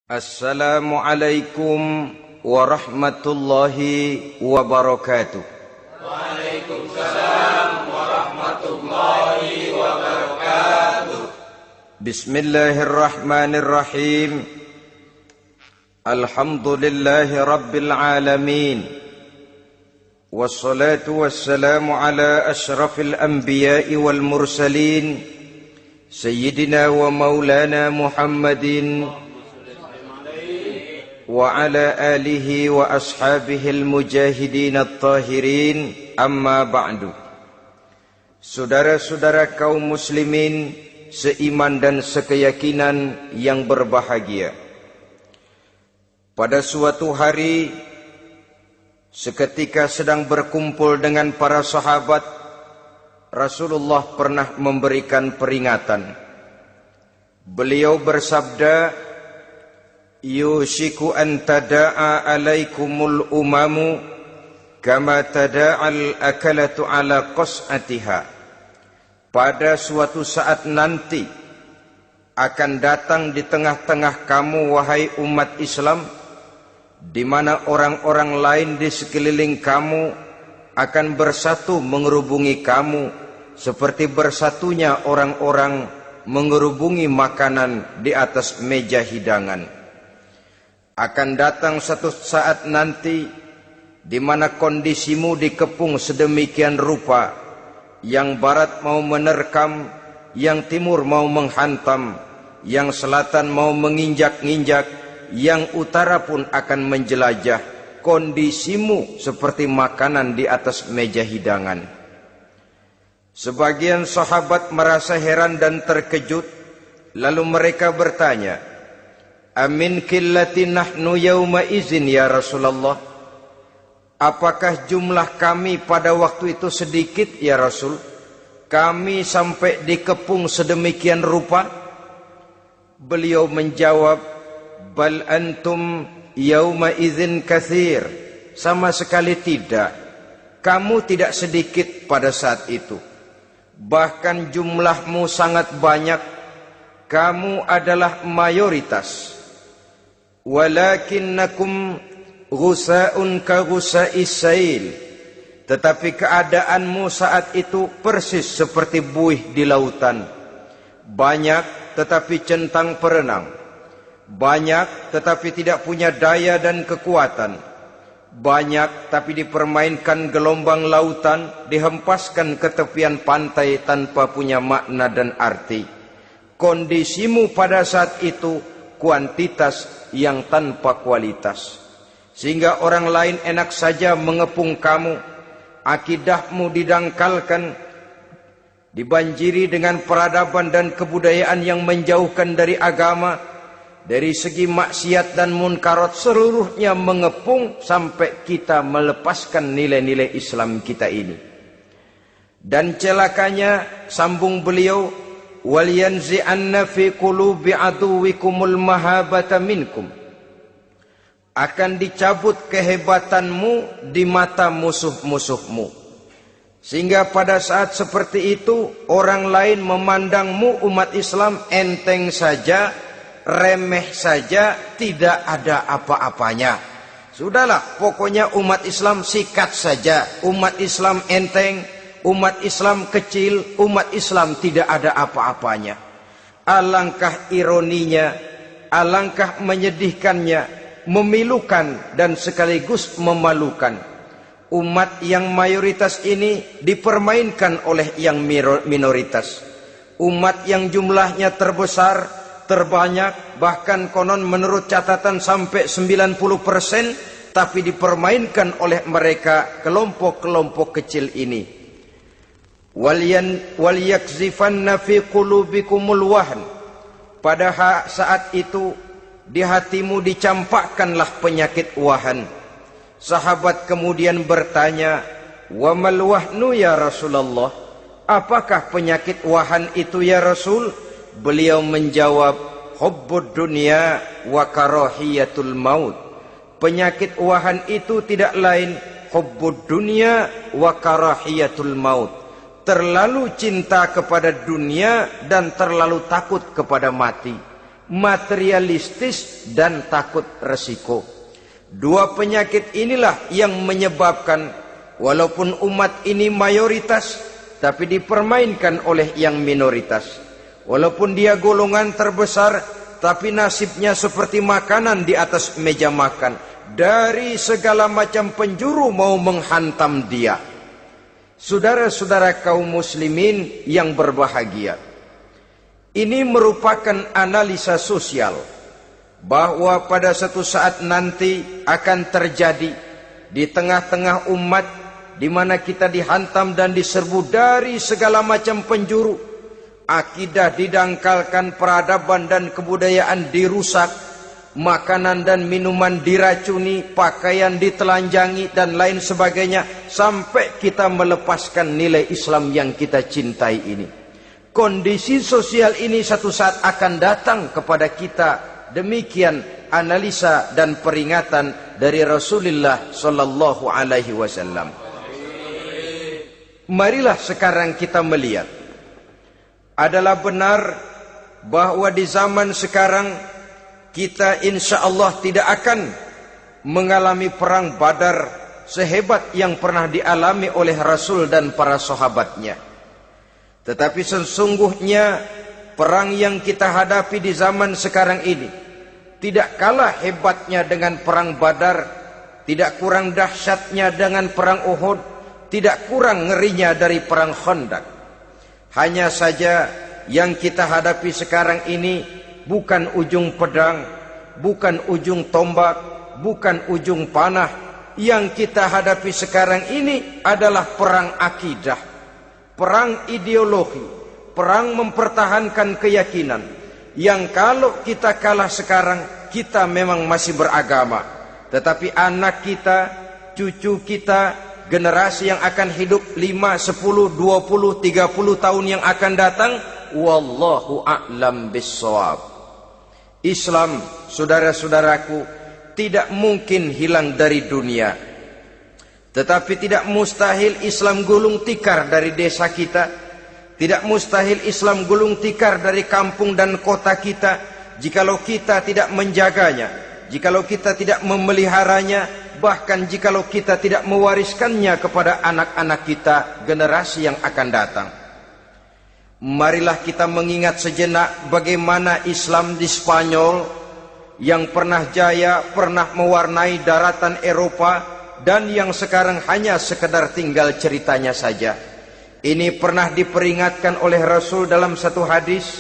Assalamualaikum warahmatullahi wabarakatuh. Waalaikumsalam warahmatullahi wabarakatuh. Bismillahirrahmanirrahim. Alhamdulillahi rabbil alamin. Wassalatu wassalamu ala ashrafil anbiya'i wal mursalin, Sayyidina wa maulana Muhammadin wa ala alihi wa ashabihi al-mujahidin at-tahirin, amma ba'du. Saudara-saudara kaum muslimin seiman dan sekeyakinan yang berbahagia, pada suatu hari seketika sedang berkumpul dengan para sahabat, Rasulullah pernah memberikan peringatan. Beliau bersabda, yushiku an tada'a alaikumul umamu kama tada'al akalatu ala qas'atiha. Pada suatu saat nanti akan datang di tengah-tengah kamu, wahai umat Islam, di mana orang-orang lain di sekeliling kamu akan bersatu mengerubungi kamu seperti bersatunya orang-orang mengerubungi makanan di atas meja hidangan. Akan datang satu saat nanti di mana kondisimu dikepung sedemikian rupa, yang barat mau menerkam, yang timur mau menghantam, yang selatan mau menginjak-injak, yang utara pun akan menjelajah. Kondisimu seperti makanan di atas meja hidangan. Sebagian sahabat merasa heran dan terkejut, lalu mereka bertanya, amin qillati nahnu yawma izin ya Rasulullah? Apakah jumlah kami pada waktu itu sedikit ya Rasul? Kami sampai dikepung sedemikian rupa? Beliau menjawab, bal antum yawma izin katsir. Sama sekali tidak. Kamu tidak sedikit pada saat itu. Bahkan jumlahmu sangat banyak. Kamu adalah mayoritas. Walakinnakum ghusa'un ka ghusa'is sail. Tetapi keadaanmu saat itu persis seperti buih di lautan. Banyak tetapi centang perenang. Banyak tetapi tidak punya daya dan kekuatan. Banyak tapi dipermainkan gelombang lautan, dihempaskan ke tepian pantai tanpa punya makna dan arti. Kondisimu pada saat itu kuantitas yang tanpa kualitas, sehingga orang lain enak saja mengepung kamu. Akidahmu didangkalkan, dibanjiri dengan peradaban dan kebudayaan yang menjauhkan dari agama. Dari segi maksiat dan munkarat seluruhnya mengepung sampai kita melepaskan nilai-nilai Islam kita ini. Dan celakanya, sambung beliau, wal yanzi'anna fi qulubi aduwikumul mahabata minkum. Akan dicabut kehebatanmu di mata musuh-musuhmu, sehingga pada saat seperti itu orang lain memandangmu umat Islam enteng saja, remeh saja, tidak ada apa-apanya. Sudahlah, pokoknya umat Islam sikat saja, umat Islam enteng, umat Islam kecil, umat Islam tidak ada apa-apanya. Alangkah ironinya, alangkah menyedihkannya, memilukan dan sekaligus memalukan. Umat yang mayoritas ini dipermainkan oleh yang minoritas. Umat yang jumlahnya terbesar, terbanyak, bahkan konon menurut catatan sampai 90%, tapi dipermainkan oleh mereka kelompok-kelompok kecil ini. Wal yakzifanna fi qulubikumul wahn. Pada saat itu di hatimu dicampakkanlah penyakit wahan. Sahabat kemudian bertanya, wa mal wahnu ya Rasulullah? Apakah penyakit wahan itu ya Rasul? Beliau menjawab, hubbud dunya wa karahiyatul maut. Penyakit wahan itu tidak lain hubbud dunya wa karahiyatul maut. Terlalu cinta kepada dunia dan terlalu takut kepada mati. materialistis dan takut resiko. Dua penyakit inilah yang menyebabkan walaupun umat ini mayoritas, tapi dipermainkan oleh yang minoritas. Walaupun dia golongan terbesar, tapi nasibnya seperti makanan di atas meja makan. Dari segala macam penjuru mau menghantam dia. Saudara-saudara kaum muslimin yang berbahagia, ini merupakan analisa sosial bahwa pada suatu saat nanti akan terjadi di tengah-tengah umat di mana kita dihantam dan diserbu dari segala macam penjuru. Akidah didangkalkan, peradaban dan kebudayaan dirusak, makanan dan minuman diracuni, pakaian ditelanjangi dan lain sebagainya, sampai kita melepaskan nilai Islam yang kita cintai ini. Kondisi sosial ini satu saat akan datang kepada kita. Demikian analisa dan peringatan dari Rasulullah sallallahu alaihi wasallam. Marilah sekarang kita melihat, adalah benar bahwa di zaman sekarang kita insya Allah tidak akan mengalami perang Badar sehebat yang pernah dialami oleh Rasul dan para sahabatnya. Tetapi sesungguhnya perang yang kita hadapi di zaman sekarang ini tidak kalah hebatnya dengan perang Badar, tidak kurang dahsyatnya dengan perang Uhud, tidak kurang ngerinya dari perang Khandaq. Hanya saja yang kita hadapi sekarang ini bukan ujung pedang, bukan ujung tombak, bukan ujung panah. Yang kita hadapi sekarang ini adalah perang akidah, perang ideologi, perang mempertahankan keyakinan. Yang kalau kita kalah sekarang, kita memang masih beragama. Tetapi anak kita, cucu kita, generasi yang akan hidup 5, 10, 20, 30 tahun yang akan datang, wallahu a'lam bissawab. Islam, saudara-saudaraku, tidak mungkin hilang dari dunia. Tetapi tidak mustahil Islam gulung tikar dari desa kita. Tidak mustahil Islam gulung tikar dari kampung dan kota kita, jikalau kita tidak menjaganya, jikalau kita tidak memeliharanya, bahkan jikalau kita tidak mewariskannya kepada anak-anak kita, generasi yang akan datang. Marilah kita mengingat sejenak bagaimana Islam di Spanyol yang pernah jaya, pernah mewarnai daratan Eropa, dan yang sekarang hanya sekedar tinggal ceritanya saja. Ini pernah diperingatkan oleh Rasul dalam satu hadis,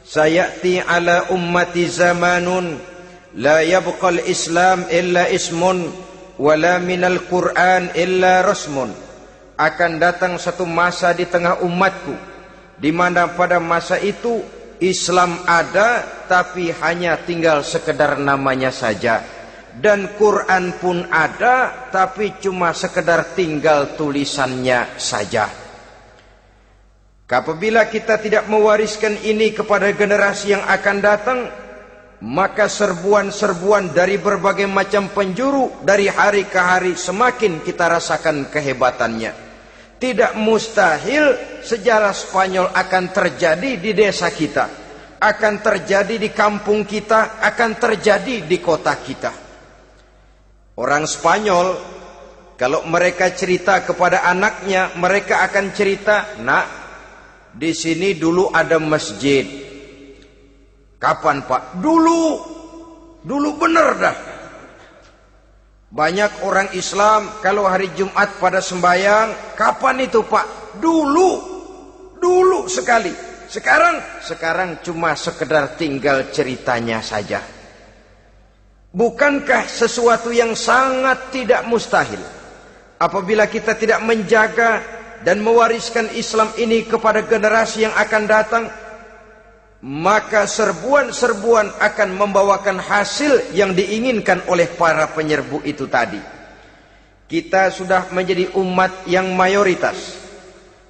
sayati ala ummati zamanun la yabqal Islam illa ismun wala minal Quran illa rasmun. Akan datang satu masa di tengah umatku di mana pada masa itu Islam ada tapi hanya tinggal sekedar namanya saja, dan Quran pun ada tapi cuma sekedar tinggal tulisannya saja. Apabila kita tidak mewariskan ini kepada generasi yang akan datang, maka serbuan-serbuan dari berbagai macam penjuru dari hari ke hari semakin kita rasakan kehebatannya. Tidak mustahil sejarah Spanyol akan terjadi di desa kita, akan terjadi di kampung kita, akan terjadi di kota kita. Orang Spanyol, kalau mereka cerita kepada anaknya, mereka akan cerita, nak, di sini dulu ada masjid. Kapan Pak? Dulu bener dah. Banyak orang Islam kalau hari Jumat pada sembahyang, kapan itu Pak? Dulu sekali. Sekarang cuma sekedar tinggal ceritanya saja. Bukankah sesuatu yang sangat tidak mustahil apabila kita tidak menjaga dan mewariskan Islam ini kepada generasi yang akan datang, maka serbuan-serbuan akan membawakan hasil yang diinginkan oleh para penyerbu itu tadi. Kita sudah menjadi umat yang mayoritas,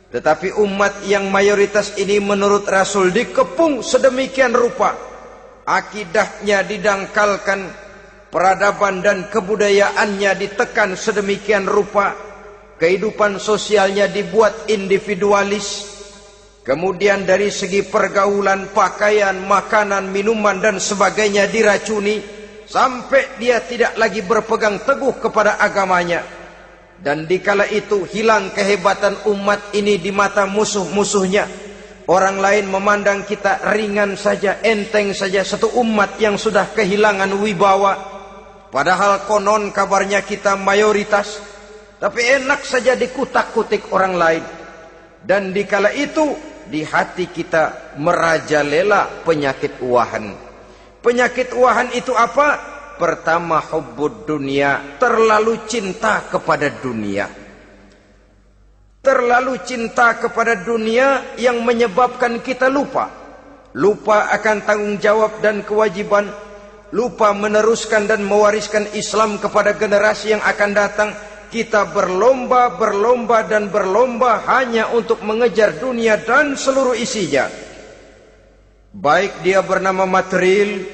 tetapi umat yang mayoritas ini menurut Rasul dikepung sedemikian rupa, akidahnya didangkalkan, peradaban dan kebudayaannya ditekan sedemikian rupa, kehidupan sosialnya dibuat individualis, Kemudian dari segi pergaulan, pakaian, makanan, minuman dan sebagainya diracuni sampai dia tidak lagi berpegang teguh kepada agamanya. Dan dikala itu hilang kehebatan umat ini di mata musuh-musuhnya. Orang lain memandang kita ringan saja, enteng saja, satu umat yang sudah kehilangan wibawa. Padahal konon kabarnya kita mayoritas, tapi enak saja dikutak-kutik orang lain. Dan dikala itu di hati kita merajalela penyakit uahan. Penyakit uahan itu apa? Pertama, hubbud dunia, terlalu cinta kepada dunia. Terlalu cinta kepada dunia yang menyebabkan kita lupa. Lupa akan tanggung jawab dan kewajiban. Lupa meneruskan dan mewariskan Islam kepada generasi yang akan datang. Kita berlomba hanya untuk mengejar dunia dan seluruh isinya. Baik dia bernama material,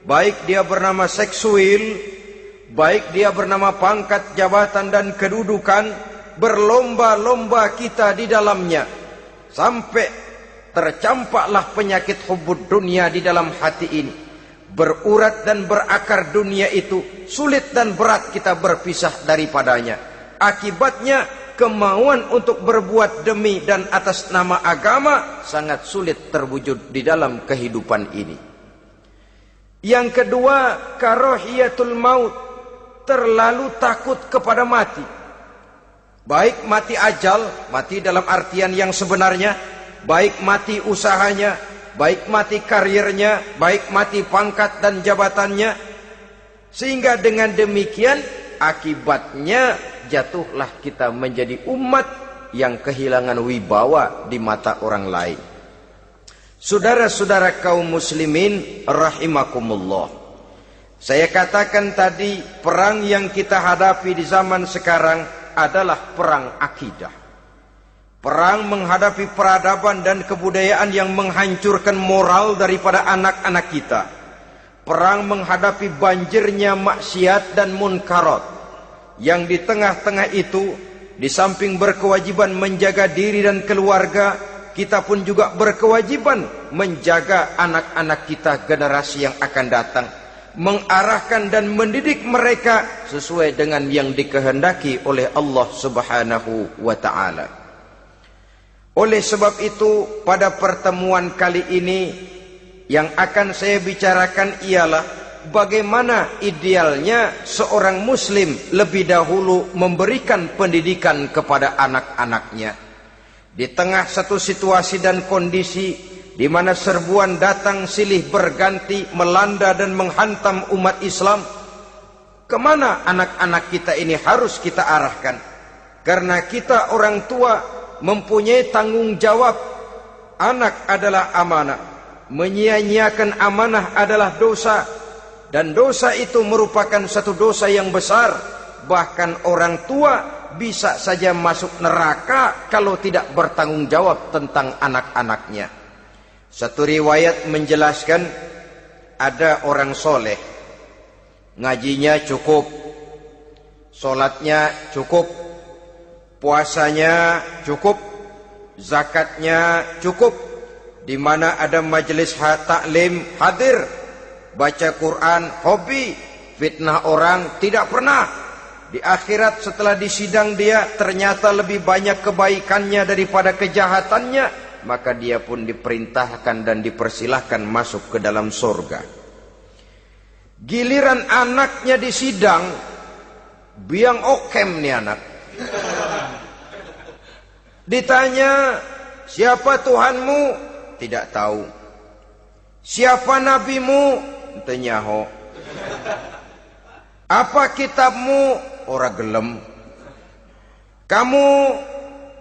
baik dia bernama seksual, baik dia bernama pangkat, jabatan dan kedudukan, berlomba-lomba kita di dalamnya. Sampai tercampaklah penyakit hubbud dunia di dalam hati ini. Berurat dan berakar dunia itu, sulit dan berat kita berpisah daripadanya. Akibatnya kemauan untuk berbuat demi dan atas nama agama sangat sulit terwujud di dalam kehidupan ini. Yang kedua, karahiyatul maut, terlalu takut kepada mati. Baik mati ajal, mati dalam artian yang sebenarnya, baik mati usahanya, baik mati karirnya, baik mati pangkat dan jabatannya. Sehingga dengan demikian akibatnya jatuhlah kita menjadi umat yang kehilangan wibawa di mata orang lain. Saudara-saudara kaum muslimin rahimakumullah, saya katakan tadi, perang yang kita hadapi di zaman sekarang adalah perang akidah. Perang menghadapi peradaban dan kebudayaan yang menghancurkan moral daripada anak-anak kita. Perang menghadapi banjirnya maksiat dan munkarat. Yang di tengah-tengah itu, di samping berkewajiban menjaga diri dan keluarga, kita pun juga berkewajiban menjaga anak-anak kita, generasi yang akan datang. Mengarahkan dan mendidik mereka sesuai dengan yang dikehendaki oleh Allah Subhanahu wa ta'ala. Oleh sebab itu, pada pertemuan kali ini yang akan saya bicarakan ialah bagaimana idealnya seorang muslim lebih dahulu memberikan pendidikan kepada anak-anaknya. Di tengah satu situasi dan kondisi di mana serbuan datang silih berganti melanda dan menghantam umat Islam, kemana anak-anak kita ini harus kita arahkan? Karena kita orang tua mempunyai tanggung jawab. Anak adalah amanah. Menyia-nyiakan amanah adalah dosa. Dan dosa itu merupakan satu dosa yang besar. Bahkan orang tua bisa saja masuk neraka kalau tidak bertanggung jawab tentang anak-anaknya. Satu riwayat menjelaskan, ada orang soleh, ngajinya cukup, sholatnya cukup, puasanya cukup, zakatnya cukup, di mana ada majelis taklim hadir, baca Quran hobi, fitnah orang tidak pernah. Di akhirat setelah disidang dia ternyata lebih banyak kebaikannya daripada kejahatannya, maka dia pun diperintahkan dan dipersilahkan masuk ke dalam surga. Giliran anaknya disidang, biang okem nih anak. Ditanya, siapa Tuhanmu? Tidak tahu. Siapa nabimu? Tenyaho. Apa kitabmu? Ora gelem. Kamu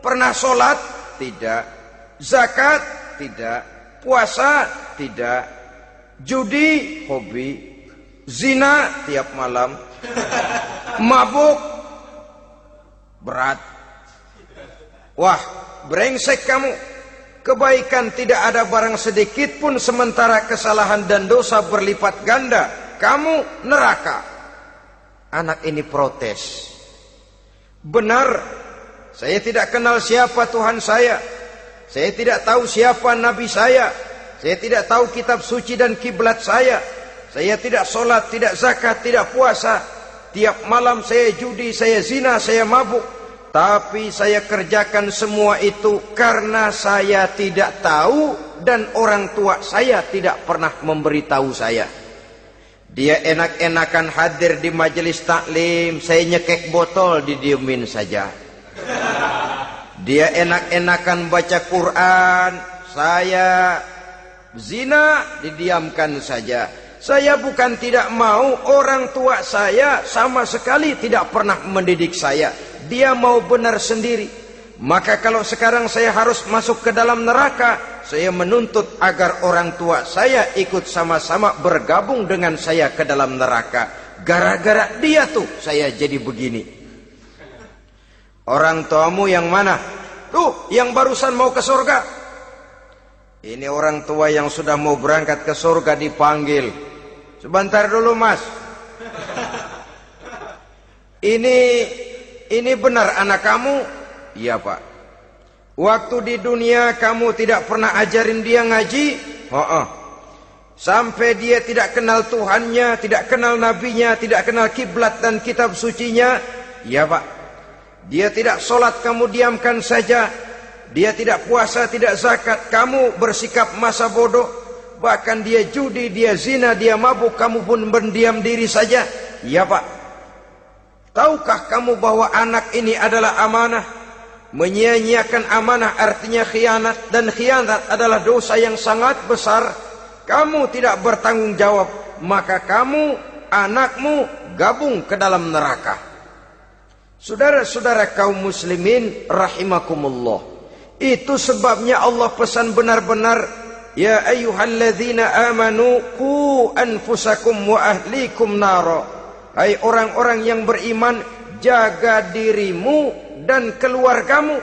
pernah sholat? Tidak. Zakat? Tidak. Puasa? Tidak. Judi? Hobi. Zina? Tiap malam. Mabuk? Berat. Wah, brengsek kamu. Kebaikan tidak ada barang sedikit pun, sementara kesalahan dan dosa berlipat ganda. Kamu neraka. Anak ini protes. Benar, saya tidak kenal siapa Tuhan saya. Saya tidak tahu siapa nabi saya. Saya tidak tahu kitab suci dan kiblat saya. Saya tidak sholat, tidak zakat, tidak puasa. Tiap malam saya judi, saya zina, saya mabuk. Tapi saya kerjakan semua itu karena saya tidak tahu dan orang tua saya tidak pernah memberitahu saya. Dia enak-enakan hadir di majelis taklim, saya nyekek botol, didiemin saja. Dia enak-enakan baca Quran, saya zina, didiamkan saja. Saya bukan tidak mau, orang tua saya sama sekali tidak pernah mendidik saya. Dia mau benar sendiri. Maka kalau sekarang saya harus masuk ke dalam neraka, saya menuntut agar orang tua saya ikut sama-sama bergabung dengan saya ke dalam neraka. Gara-gara dia tuh saya jadi begini. Orang tuamu yang mana? Tuh, yang barusan mau ke surga. Ini orang tua yang sudah mau berangkat ke surga dipanggil. Sebentar dulu mas. Ini benar anak kamu? Iya pak. Waktu di dunia kamu tidak pernah ajarin dia ngaji? Sampai dia tidak kenal Tuhannya, tidak kenal nabinya, tidak kenal kiblat dan kitab sucinya? Iya pak. Dia tidak sholat, kamu diamkan saja. Dia tidak puasa, tidak zakat, kamu bersikap masa bodoh. Bahkan dia judi, dia zina, dia mabuk, kamu pun berdiam diri saja. Iya pak. Tahukah kamu bahwa anak ini adalah amanah? Menyia-nyiakan amanah artinya khianat, dan khianat adalah dosa yang sangat besar. Kamu tidak bertanggung jawab, maka kamu, anakmu gabung ke dalam neraka. Saudara-saudara kaum muslimin rahimakumullah, itu sebabnya Allah pesan benar-benar, ya ayyuhalladzina amanu qu anfusakum wa ahlikum nara. Hai orang-orang yang beriman, jaga dirimu dan keluargamu,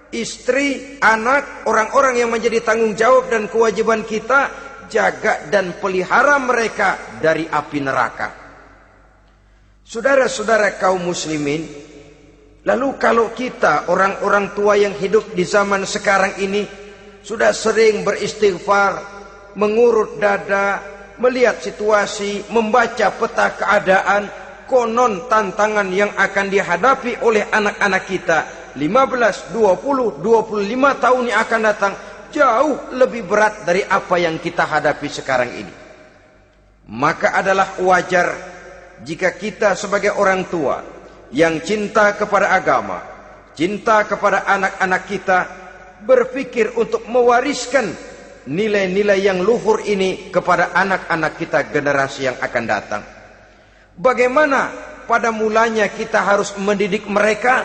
istri, anak, orang-orang yang menjadi tanggung jawab dan kewajiban kita, jaga dan pelihara mereka dari api neraka. Saudara-saudara kaum muslimin, lalu kalau kita orang-orang tua yang hidup di zaman sekarang ini sudah sering beristighfar, mengurut dada, melihat situasi, membaca peta keadaan, konon tantangan yang akan dihadapi oleh anak-anak kita 15, 20, 25 tahun yang akan datang jauh lebih berat dari apa yang kita hadapi sekarang ini. Maka adalah wajar jika kita sebagai orang tua yang cinta kepada agama, cinta kepada anak-anak kita, berpikir untuk mewariskan nilai-nilai yang luhur ini kepada anak-anak kita generasi yang akan datang. Bagaimana pada mulanya kita harus mendidik mereka?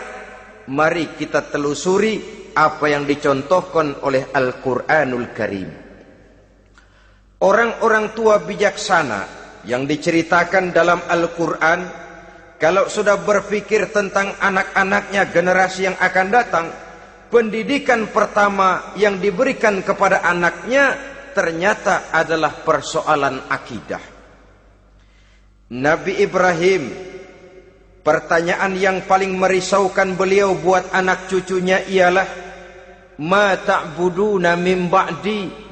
Mari kita telusuri apa yang dicontohkan oleh Al-Quranul Karim. Orang-orang tua bijaksana yang diceritakan dalam Al-Quran, kalau sudah berpikir tentang anak-anaknya generasi yang akan datang, pendidikan pertama yang diberikan kepada anaknya ternyata adalah persoalan akidah. Nabi Ibrahim, pertanyaan yang paling merisaukan beliau buat anak cucunya ialah, ma ta'buduna min ba'di.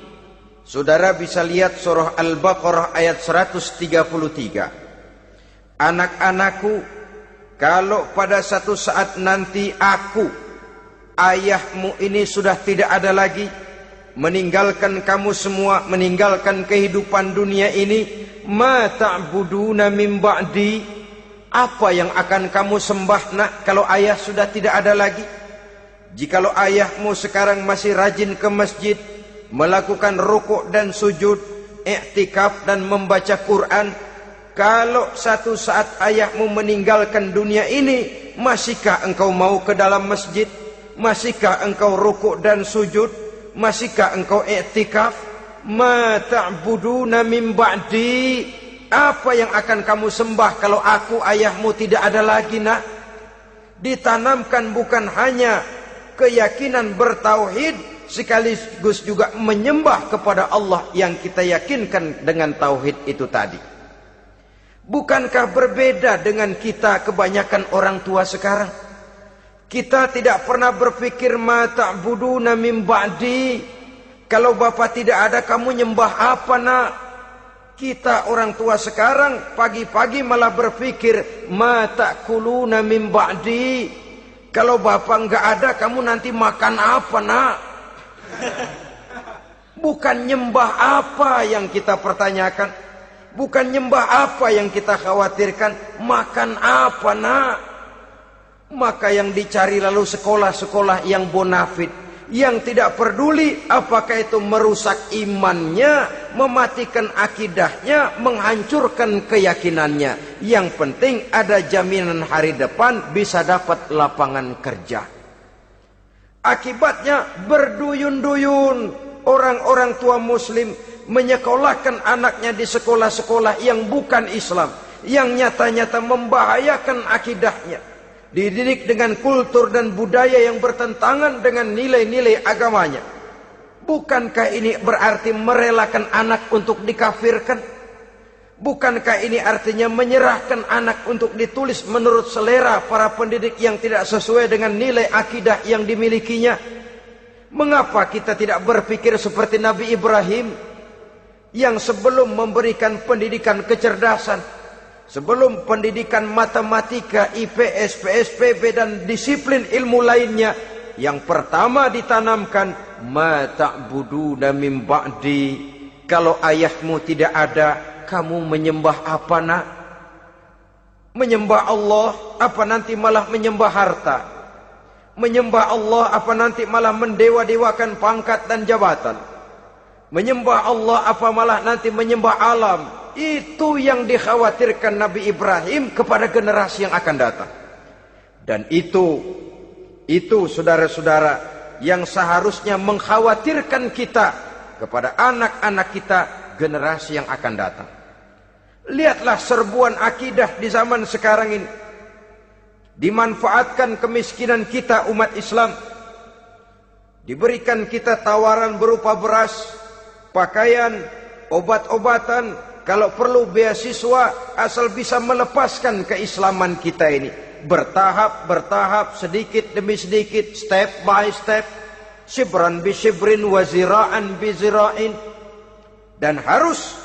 Saudara bisa lihat surah Al-Baqarah ayat 133. Anak-anakku, kalau pada satu saat nanti aku, ayahmu ini sudah tidak ada lagi, meninggalkan kamu semua, meninggalkan kehidupan dunia ini, ma ta'buduna min ba'di, apa yang akan kamu sembah nak kalau ayah sudah tidak ada lagi? Jikalau ayahmu sekarang masih rajin ke masjid, melakukan rukuk dan sujud, i'tikaf dan membaca Quran, kalau satu saat ayahmu meninggalkan dunia ini, masihkah engkau mau ke dalam masjid? Masihkah engkau rukuk dan sujud? Masihkah engkau i'tikaf? Ma ta'buduna min ba'di, apa yang akan kamu sembah kalau aku ayahmu tidak ada lagi nak? Ditanamkan bukan hanya keyakinan bertauhid, sekaligus juga menyembah kepada Allah yang kita yakinkan dengan tauhid itu tadi. Bukankah berbeda dengan kita kebanyakan orang tua sekarang? Kita tidak pernah berpikir ma ta'buduna min ba'di. Kalau bapak tidak ada, kamu nyembah apa nak? Kita orang tua sekarang pagi-pagi malah berpikir ma ta'kuluna min ba'di. Kalau bapak enggak ada, kamu nanti makan apa nak? Bukan nyembah apa yang kita pertanyakan, bukan nyembah apa yang kita khawatirkan, makan apa nak? Maka yang dicari lalu sekolah-sekolah yang bonafit, yang tidak peduli apakah itu merusak imannya, mematikan akidahnya, menghancurkan keyakinannya. Yang penting ada jaminan hari depan bisa dapat lapangan kerja. Akibatnya berduyun-duyun orang-orang tua muslim menyekolahkan anaknya di sekolah-sekolah yang bukan Islam, yang nyata-nyata membahayakan akidahnya. Dididik dengan kultur dan budaya yang bertentangan dengan nilai-nilai agamanya. Bukankah ini berarti merelakan anak untuk dikafirkan? Bukankah ini artinya menyerahkan anak untuk ditulis menurut selera para pendidik yang tidak sesuai dengan nilai akidah yang dimilikinya? Mengapa kita tidak berpikir seperti Nabi Ibrahim yang sebelum memberikan pendidikan kecerdasan, sebelum pendidikan matematika, IPS, PSPB dan disiplin ilmu lainnya, yang pertama ditanamkan ma ta'buduna min ba'di. Kalau ayahmu tidak ada, kamu menyembah apa nak? Menyembah Allah apa nanti malah menyembah harta? Menyembah Allah apa nanti malah mendewa-dewakan pangkat dan jabatan? Menyembah Allah apa malah nanti menyembah alam? Itu yang dikhawatirkan Nabi Ibrahim kepada generasi yang akan datang. Dan itu saudara-saudara yang seharusnya mengkhawatirkan kita kepada anak-anak kita, generasi yang akan datang. Lihatlah serbuan akidah di zaman sekarang ini. Dimanfaatkan kemiskinan kita umat Islam. Diberikan kita tawaran berupa beras, pakaian, obat-obatan, kalau perlu beasiswa, asal bisa melepaskan keislaman kita ini. Bertahap, sedikit demi sedikit, step by step, shibran bi shibrin wa zira'an bi zira'in. Dan harus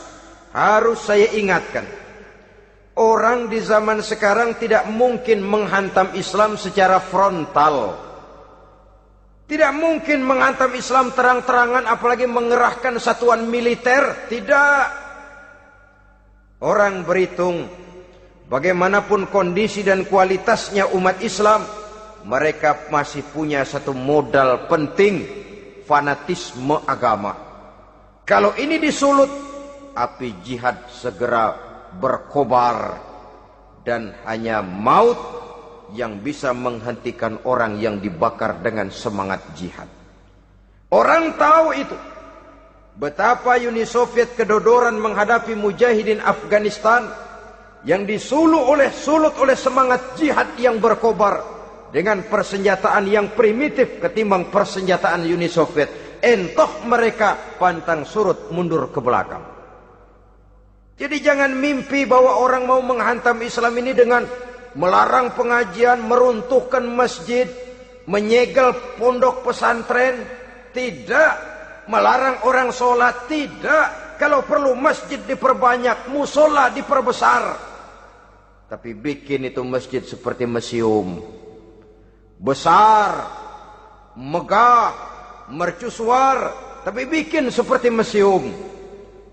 saya ingatkan, orang di zaman sekarang tidak mungkin menghantam Islam secara frontal. Tidak mungkin menghantam Islam terang-terangan, apalagi mengerahkan satuan militer. Tidak. Orang berhitung bagaimanapun kondisi dan kualitasnya umat Islam, mereka masih punya satu modal penting, fanatisme agama. Kalau ini disulut, api jihad segera berkobar, dan hanya maut yang bisa menghentikan orang yang dibakar dengan semangat jihad. Orang tahu itu. Betapa Uni Soviet kedodoran menghadapi mujahidin Afghanistan yang disulut oleh semangat jihad yang berkobar dengan persenjataan yang primitif ketimbang persenjataan Uni Soviet. Entah mereka pantang surut mundur ke belakang. Jadi jangan mimpi bahwa orang mau menghantam Islam ini dengan melarang pengajian, meruntuhkan masjid, menyegel pondok pesantren. Tidak. Melarang orang sholat, tidak. Kalau perlu masjid diperbanyak, musola diperbesar. Tapi bikin itu masjid seperti museum, besar, megah, mercusuar, tapi bikin seperti museum.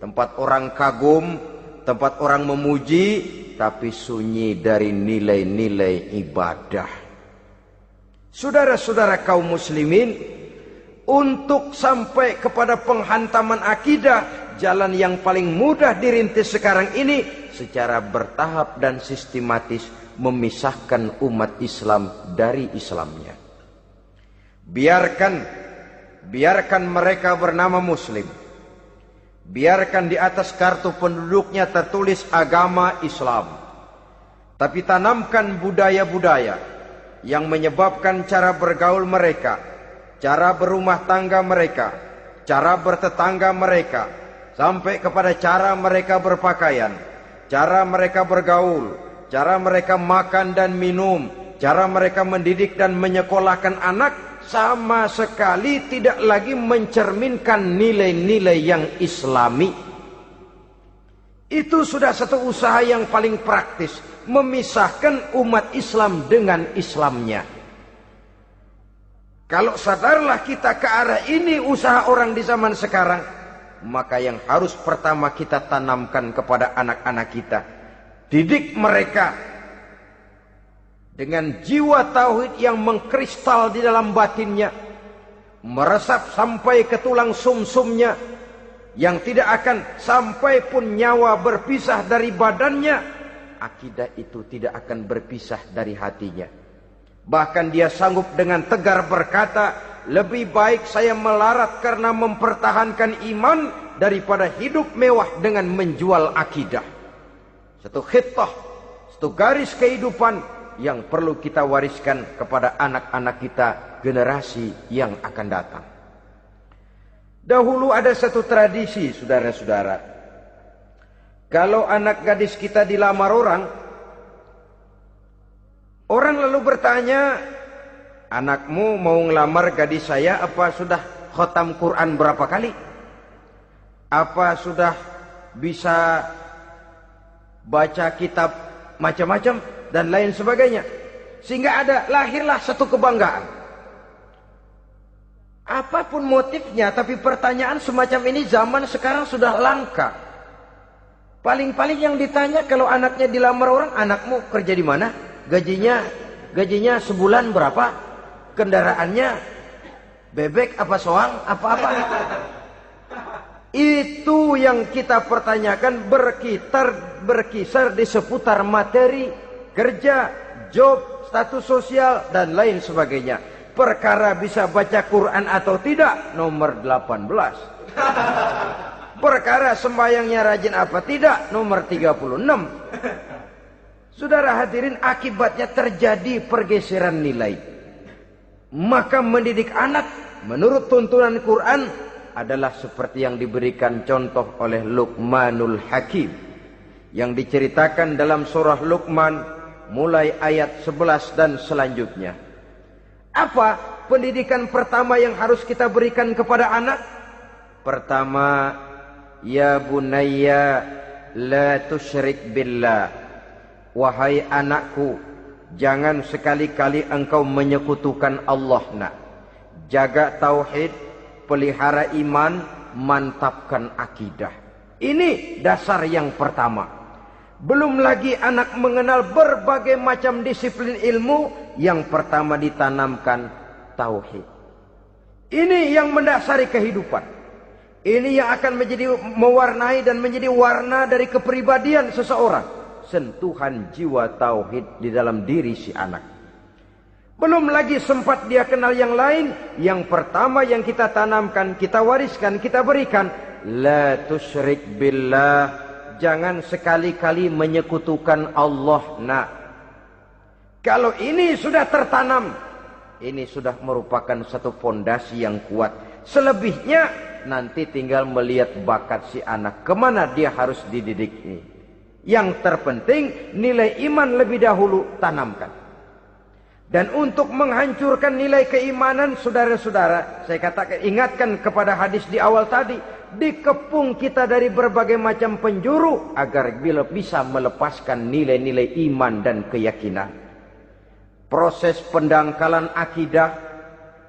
Tempat orang kagum, tempat orang memuji, tapi sunyi dari nilai-nilai ibadah. Saudara-saudara kaum muslimin, untuk sampai kepada penghantaman akidah, jalan yang paling mudah dirintis sekarang ini secara bertahap dan sistematis, memisahkan umat Islam dari Islamnya. Biarkan mereka bernama Muslim. Biarkan di atas kartu penduduknya tertulis agama Islam. Tapi tanamkan budaya-budaya yang menyebabkan cara bergaul mereka, cara berumah tangga mereka, cara bertetangga mereka, sampai kepada cara mereka berpakaian, cara mereka bergaul, cara mereka makan dan minum, cara mereka mendidik dan menyekolahkan anak sama sekali tidak lagi mencerminkan nilai-nilai yang islami. Itu sudah satu usaha yang paling praktis, memisahkan umat Islam dengan Islamnya. Kalau sadarlah kita ke arah ini usaha orang di zaman sekarang, maka yang harus pertama kita tanamkan kepada anak-anak kita, didik mereka dengan jiwa tauhid yang mengkristal di dalam batinnya, meresap sampai ke tulang sumsumnya, yang tidak akan sampai pun nyawa berpisah dari badannya, akidah itu tidak akan berpisah dari hatinya. Bahkan dia sanggup dengan tegar berkata, lebih baik saya melarat karena mempertahankan iman daripada hidup mewah dengan menjual akidah. Satu khittah, satu garis kehidupan yang perlu kita wariskan kepada anak-anak kita, generasi yang akan datang. Dahulu ada satu tradisi, saudara-saudara. Kalau anak gadis kita dilamar orang, orang lalu bertanya, anakmu mau ngelamar gadis saya, apa sudah khotam Quran berapa kali? Apa sudah bisa baca kitab macam-macam dan lain sebagainya? Sehingga lahirlah satu kebanggaan. Apapun motifnya, tapi pertanyaan semacam ini zaman sekarang sudah langka. Paling-paling yang ditanya kalau anaknya dilamar orang, anakmu kerja di mana? Gajinya sebulan berapa? Kendaraannya bebek apa soang? Apa-apa? Itu yang kita pertanyakan, berkisar di seputar materi, kerja, job, status sosial, dan lain sebagainya. Perkara bisa baca Quran atau tidak, nomor 18. Perkara sembahyangnya rajin apa tidak, nomor 36. Saudara hadirin, akibatnya terjadi pergeseran nilai. Maka mendidik anak menurut tuntunan Quran adalah seperti yang diberikan contoh oleh Luqmanul Hakim, yang diceritakan dalam surah Luqman mulai ayat 11 dan selanjutnya. Apa pendidikan pertama yang harus kita berikan kepada anak? Pertama, ya bunayya la tusyrik billah. Wahai anakku, jangan sekali-kali engkau menyekutukan Allah nak. Jaga tauhid, pelihara iman, mantapkan akidah. Ini dasar yang pertama. Belum lagi anak mengenal berbagai macam disiplin ilmu, yang pertama ditanamkan tauhid. Ini yang mendasari kehidupan. Ini yang akan menjadi mewarnai dan menjadi warna dari kepribadian seseorang. Sentuhan jiwa tauhid di dalam diri si anak. Belum lagi sempat dia kenal yang lain. Yang pertama yang kita tanamkan, kita wariskan, kita berikan, la tusyrik billah. Jangan sekali-kali menyekutukan Allah nak. Kalau ini sudah tertanam, ini sudah merupakan satu fondasi yang kuat. Selebihnya nanti tinggal melihat bakat si anak, kemana dia harus dididik ini. Yang terpenting nilai iman lebih dahulu tanamkan. Dan untuk menghancurkan nilai keimanan, saudara-saudara, saya katakan, ingatkan kepada hadis di awal tadi, dikepung kita dari berbagai macam penjuru agar bila bisa melepaskan nilai-nilai iman dan keyakinan. Proses pendangkalan akidah,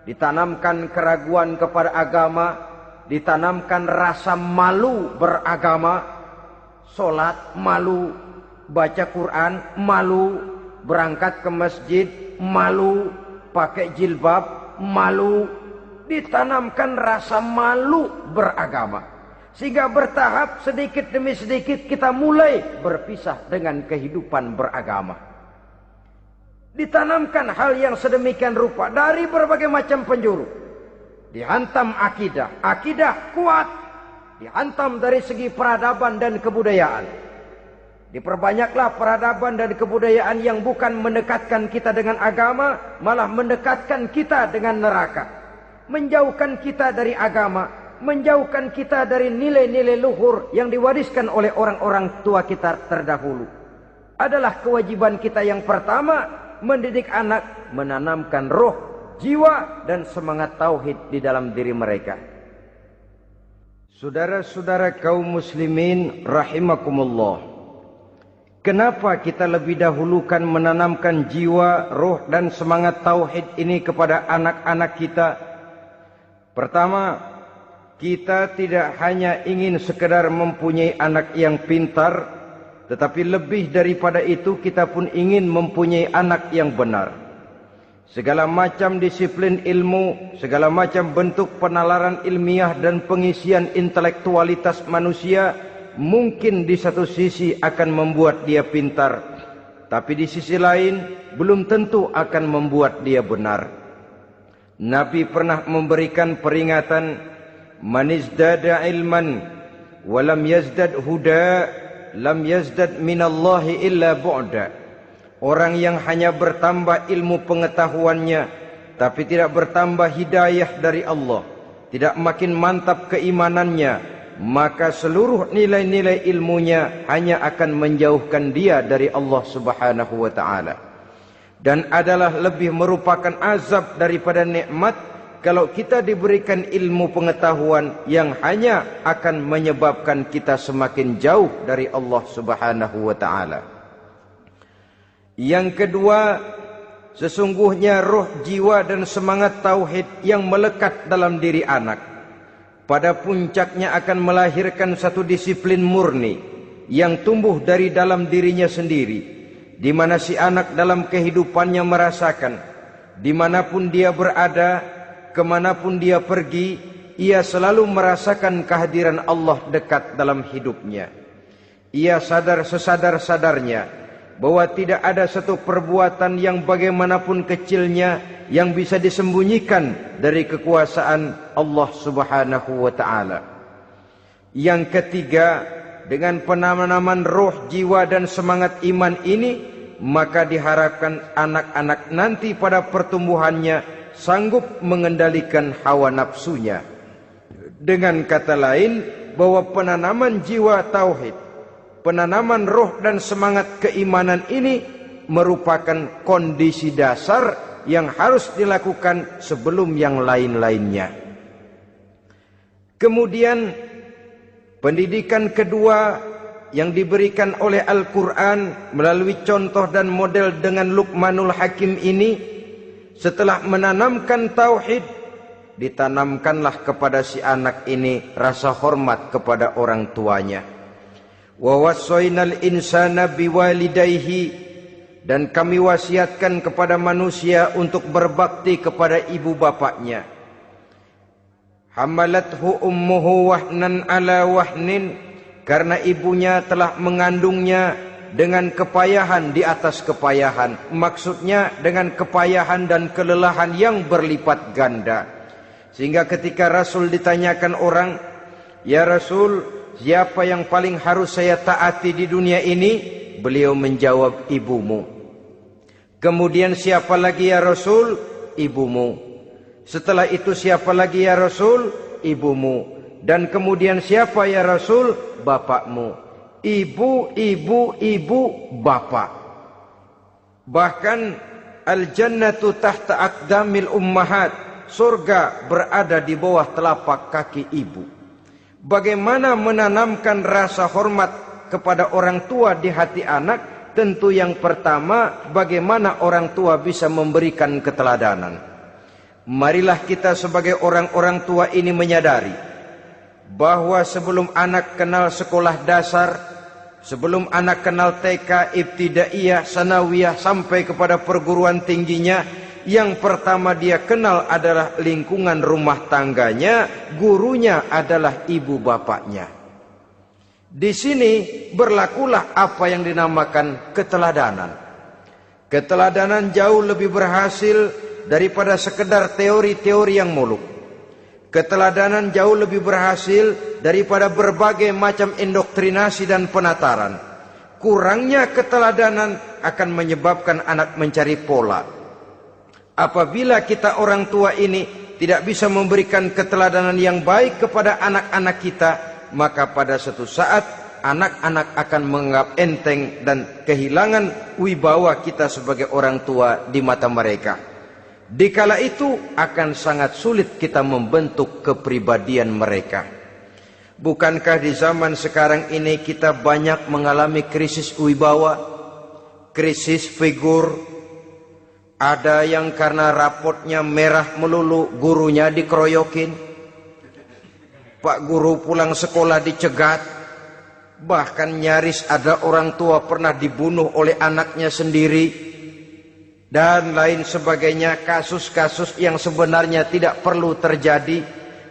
ditanamkan keraguan kepada agama, ditanamkan rasa malu beragama, sholat malu, baca Quran malu, berangkat ke masjid malu, pakai jilbab malu. Ditanamkan rasa malu beragama, sehingga bertahap sedikit demi sedikit kita mulai berpisah dengan kehidupan beragama. Ditanamkan hal yang sedemikian rupa dari berbagai macam penjuru. Dihantam akidah, akidah kuat, dihantam dari segi peradaban dan kebudayaan. Diperbanyaklah peradaban dan kebudayaan yang bukan mendekatkan kita dengan agama, malah mendekatkan kita dengan neraka. Menjauhkan kita dari agama, menjauhkan kita dari nilai-nilai luhur yang diwariskan oleh orang-orang tua kita terdahulu. Adalah kewajiban kita yang pertama, mendidik anak, menanamkan roh, jiwa dan semangat tauhid di dalam diri mereka. Saudara-saudara kaum muslimin rahimakumullah. Kenapa kita lebih dahulukan menanamkan jiwa, roh dan semangat tauhid ini kepada anak-anak kita? Pertama, kita tidak hanya ingin sekedar mempunyai anak yang pintar, tetapi lebih daripada itu kita pun ingin mempunyai anak yang benar. Segala macam disiplin ilmu, segala macam bentuk penalaran ilmiah dan pengisian intelektualitas manusia mungkin di satu sisi akan membuat dia pintar, tapi di sisi lain belum tentu akan membuat dia benar. Nabi pernah memberikan peringatan, man izdada ilman walam yazdad huda lam yazdad minallahi illa bu'da. Orang yang hanya bertambah ilmu pengetahuannya tapi tidak bertambah hidayah dari Allah, tidak makin mantap keimanannya, maka seluruh nilai-nilai ilmunya hanya akan menjauhkan dia dari Allah Subhanahu wa taala. Dan adalah lebih merupakan azab daripada nikmat kalau kita diberikan ilmu pengetahuan yang hanya akan menyebabkan kita semakin jauh dari Allah Subhanahu wa taala. Yang kedua, sesungguhnya roh, jiwa dan semangat tauhid yang melekat dalam diri anak pada puncaknya akan melahirkan satu disiplin murni yang tumbuh dari dalam dirinya sendiri, di mana si anak dalam kehidupannya merasakan dimanapun dia berada, kemanapun dia pergi, ia selalu merasakan kehadiran Allah dekat dalam hidupnya. Ia sadar sesadar-sadarnya bahwa tidak ada satu perbuatan yang bagaimanapun kecilnya yang bisa disembunyikan dari kekuasaan Allah Subhanahu wa taala. Yang ketiga, dengan penanaman roh, jiwa dan semangat iman ini, maka diharapkan anak-anak nanti pada pertumbuhannya sanggup mengendalikan hawa nafsunya. Dengan kata lain, bahwa penanaman jiwa tauhid, penanaman roh dan semangat keimanan ini merupakan kondisi dasar yang harus dilakukan sebelum yang lain-lainnya. Kemudian pendidikan kedua yang diberikan oleh Al-Quran melalui contoh dan model dengan Luqmanul Hakim ini, setelah menanamkan tauhid, ditanamkanlah kepada si anak ini rasa hormat kepada orang tuanya. Wa wassaynal insana biwalidayhi, dan kami wasiatkan kepada manusia untuk berbakti kepada ibu bapaknya. Hamalathu ummuhu wahnan ala wahnin, karena ibunya telah mengandungnya dengan kepayahan di atas kepayahan. Maksudnya dengan kepayahan dan kelelahan yang berlipat ganda. Sehingga ketika Rasul ditanyakan orang, "Ya Rasul, siapa yang paling harus saya taati di dunia ini?" Beliau menjawab, "Ibumu." Kemudian, "Siapa lagi ya Rasul?" "Ibumu." Setelah itu, "Siapa lagi ya Rasul?" "Ibumu." Dan kemudian, "Siapa ya Rasul?" "Bapakmu." Ibu, ibu, ibu, bapak. Bahkan al-jannatu tahta aqdamil ummahat, surga berada di bawah telapak kaki ibu. Bagaimana menanamkan rasa hormat kepada orang tua di hati anak? Tentu yang pertama, bagaimana orang tua bisa memberikan keteladanan. Marilah kita sebagai orang-orang tua ini menyadari bahwa sebelum anak kenal sekolah dasar, sebelum anak kenal TK, ibtidaiyah, sanawiyah sampai kepada perguruan tingginya, yang pertama dia kenal adalah lingkungan rumah tangganya, gurunya adalah ibu bapaknya. Di sini berlakulah apa yang dinamakan keteladanan. Keteladanan jauh lebih berhasil daripada sekedar teori-teori yang muluk. Keteladanan jauh lebih berhasil daripada berbagai macam indoktrinasi dan penataran. Kurangnya keteladanan akan menyebabkan anak mencari pola. Apabila kita orang tua ini tidak bisa memberikan keteladanan yang baik kepada anak-anak kita, maka pada suatu saat anak-anak akan menganggap enteng dan kehilangan wibawa kita sebagai orang tua di mata mereka. Dikala itu akan sangat sulit kita membentuk kepribadian mereka. Bukankah di zaman sekarang ini kita banyak mengalami krisis wibawa, krisis figur? Ada yang karena rapotnya merah melulu, gurunya dikeroyokin. Pak guru pulang sekolah dicegat. Bahkan nyaris ada orang tua pernah dibunuh oleh anaknya sendiri. Dan lain sebagainya, kasus-kasus yang sebenarnya tidak perlu terjadi,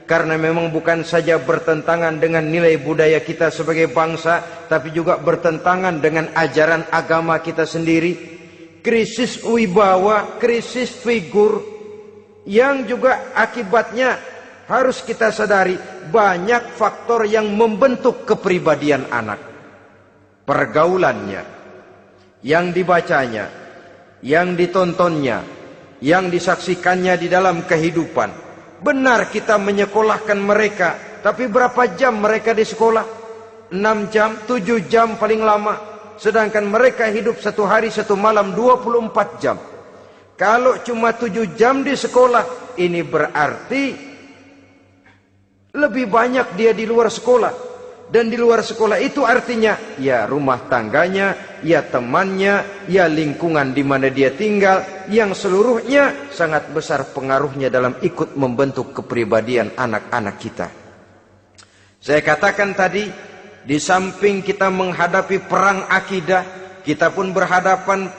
karena memang bukan saja bertentangan dengan nilai budaya kita sebagai bangsa, tapi juga bertentangan dengan ajaran agama kita sendiri. Krisis wibawa, krisis figur, yang juga akibatnya harus kita sadari banyak faktor yang membentuk kepribadian anak. Pergaulannya, yang dibacanya, yang ditontonnya, yang disaksikannya di dalam kehidupan. Benar kita menyekolahkan mereka, tapi berapa jam mereka di sekolah? 6 jam, 7 jam paling lama. Sedangkan mereka hidup satu hari satu malam 24 jam. Kalau cuma 7 jam di sekolah, ini berarti lebih banyak dia di luar sekolah. Dan di luar sekolah itu artinya ya rumah tangganya, ya temannya, ya lingkungan di mana dia tinggal, yang seluruhnya sangat besar pengaruhnya dalam ikut membentuk kepribadian anak-anak kita. Saya katakan tadi, di samping kita menghadapi perang akidah, kita pun berhadapan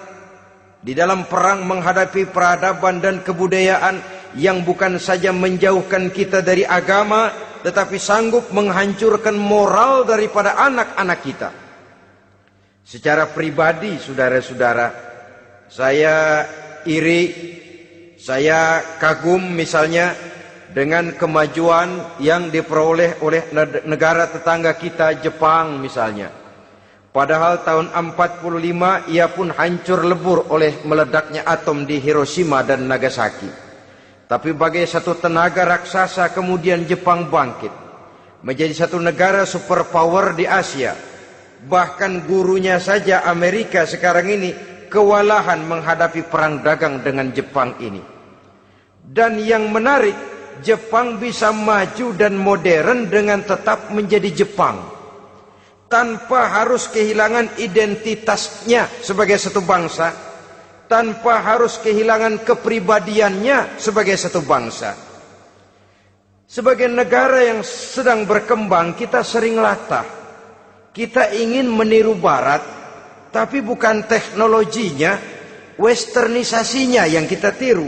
di dalam perang menghadapi peradaban dan kebudayaan yang bukan saja menjauhkan kita dari agama, tetapi sanggup menghancurkan moral daripada anak-anak kita. Secara pribadi, saudara-saudara, saya iri, saya kagum misalnya dengan kemajuan yang diperoleh oleh negara tetangga kita, Jepang misalnya. Padahal tahun 45 ia pun hancur lebur oleh meledaknya atom di Hiroshima dan Nagasaki. Tapi bagai satu tenaga raksasa kemudian Jepang bangkit menjadi satu negara superpower di Asia. Bahkan gurunya saja Amerika sekarang ini kewalahan menghadapi perang dagang dengan Jepang ini. Dan yang menarik, Jepang bisa maju dan modern dengan tetap menjadi Jepang, tanpa harus kehilangan identitasnya sebagai satu bangsa, tanpa harus kehilangan kepribadiannya sebagai satu bangsa. Sebagai negara yang sedang berkembang, kita sering latah. Kita ingin meniru Barat, tapi bukan teknologinya, westernisasinya yang kita tiru.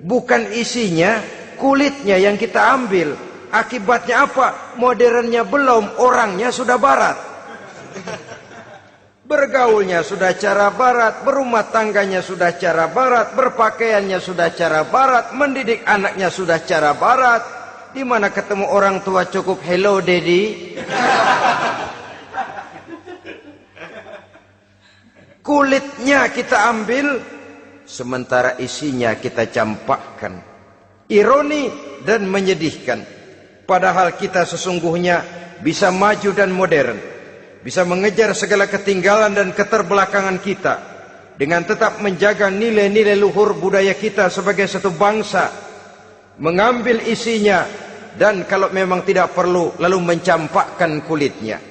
Bukan isinya, kulitnya yang kita ambil. Akibatnya apa? Modernnya belum, orangnya sudah Barat. Bergaulnya sudah cara Barat, berumah tangganya sudah cara Barat, berpakaiannya sudah cara Barat, mendidik anaknya sudah cara Barat. Di mana ketemu orang tua cukup hello daddy. Kulitnya kita ambil, sementara isinya kita campakkan. Ironi dan menyedihkan. Padahal kita sesungguhnya bisa maju dan modern, bisa mengejar segala ketinggalan dan keterbelakangan kita, dengan tetap menjaga nilai-nilai luhur budaya kita sebagai satu bangsa, mengambil isinya, dan kalau memang tidak perlu, lalu mencampakkan kulitnya.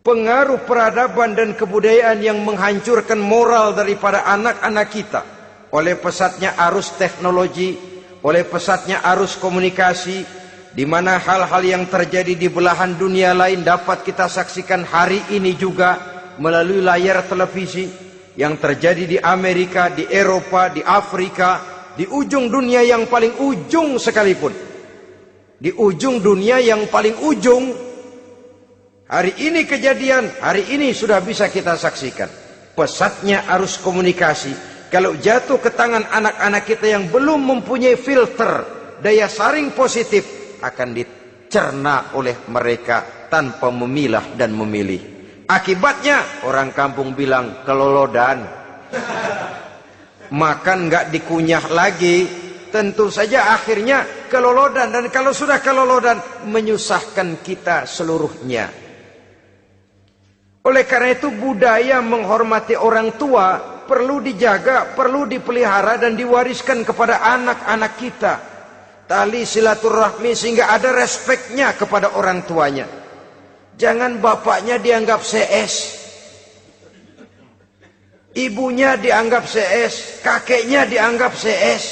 Pengaruh peradaban dan kebudayaan yang menghancurkan moral daripada anak-anak kita, oleh pesatnya arus teknologi, oleh pesatnya arus komunikasi, di mana hal-hal yang terjadi di belahan dunia lain dapat kita saksikan hari ini juga melalui layar televisi, yang terjadi di Amerika, di Eropa, di Afrika, di ujung dunia yang paling ujung sekalipun. Di ujung dunia yang paling ujung, hari ini kejadian, hari ini sudah bisa kita saksikan. Pesatnya arus komunikasi, kalau jatuh ke tangan anak-anak kita yang belum mempunyai filter, daya saring positif, akan dicerna oleh mereka tanpa memilah dan memilih. Akibatnya orang kampung bilang kelolodan. Makan nggak dikunyah lagi, tentu saja akhirnya kelolodan. Dan kalau sudah kelolodan, menyusahkan kita seluruhnya. Oleh karena itu budaya menghormati orang tua perlu dijaga, perlu dipelihara dan diwariskan kepada anak-anak kita. Tali silaturahmi sehingga ada respeknya kepada orang tuanya. Jangan bapaknya dianggap CS, ibunya dianggap CS, kakeknya dianggap CS.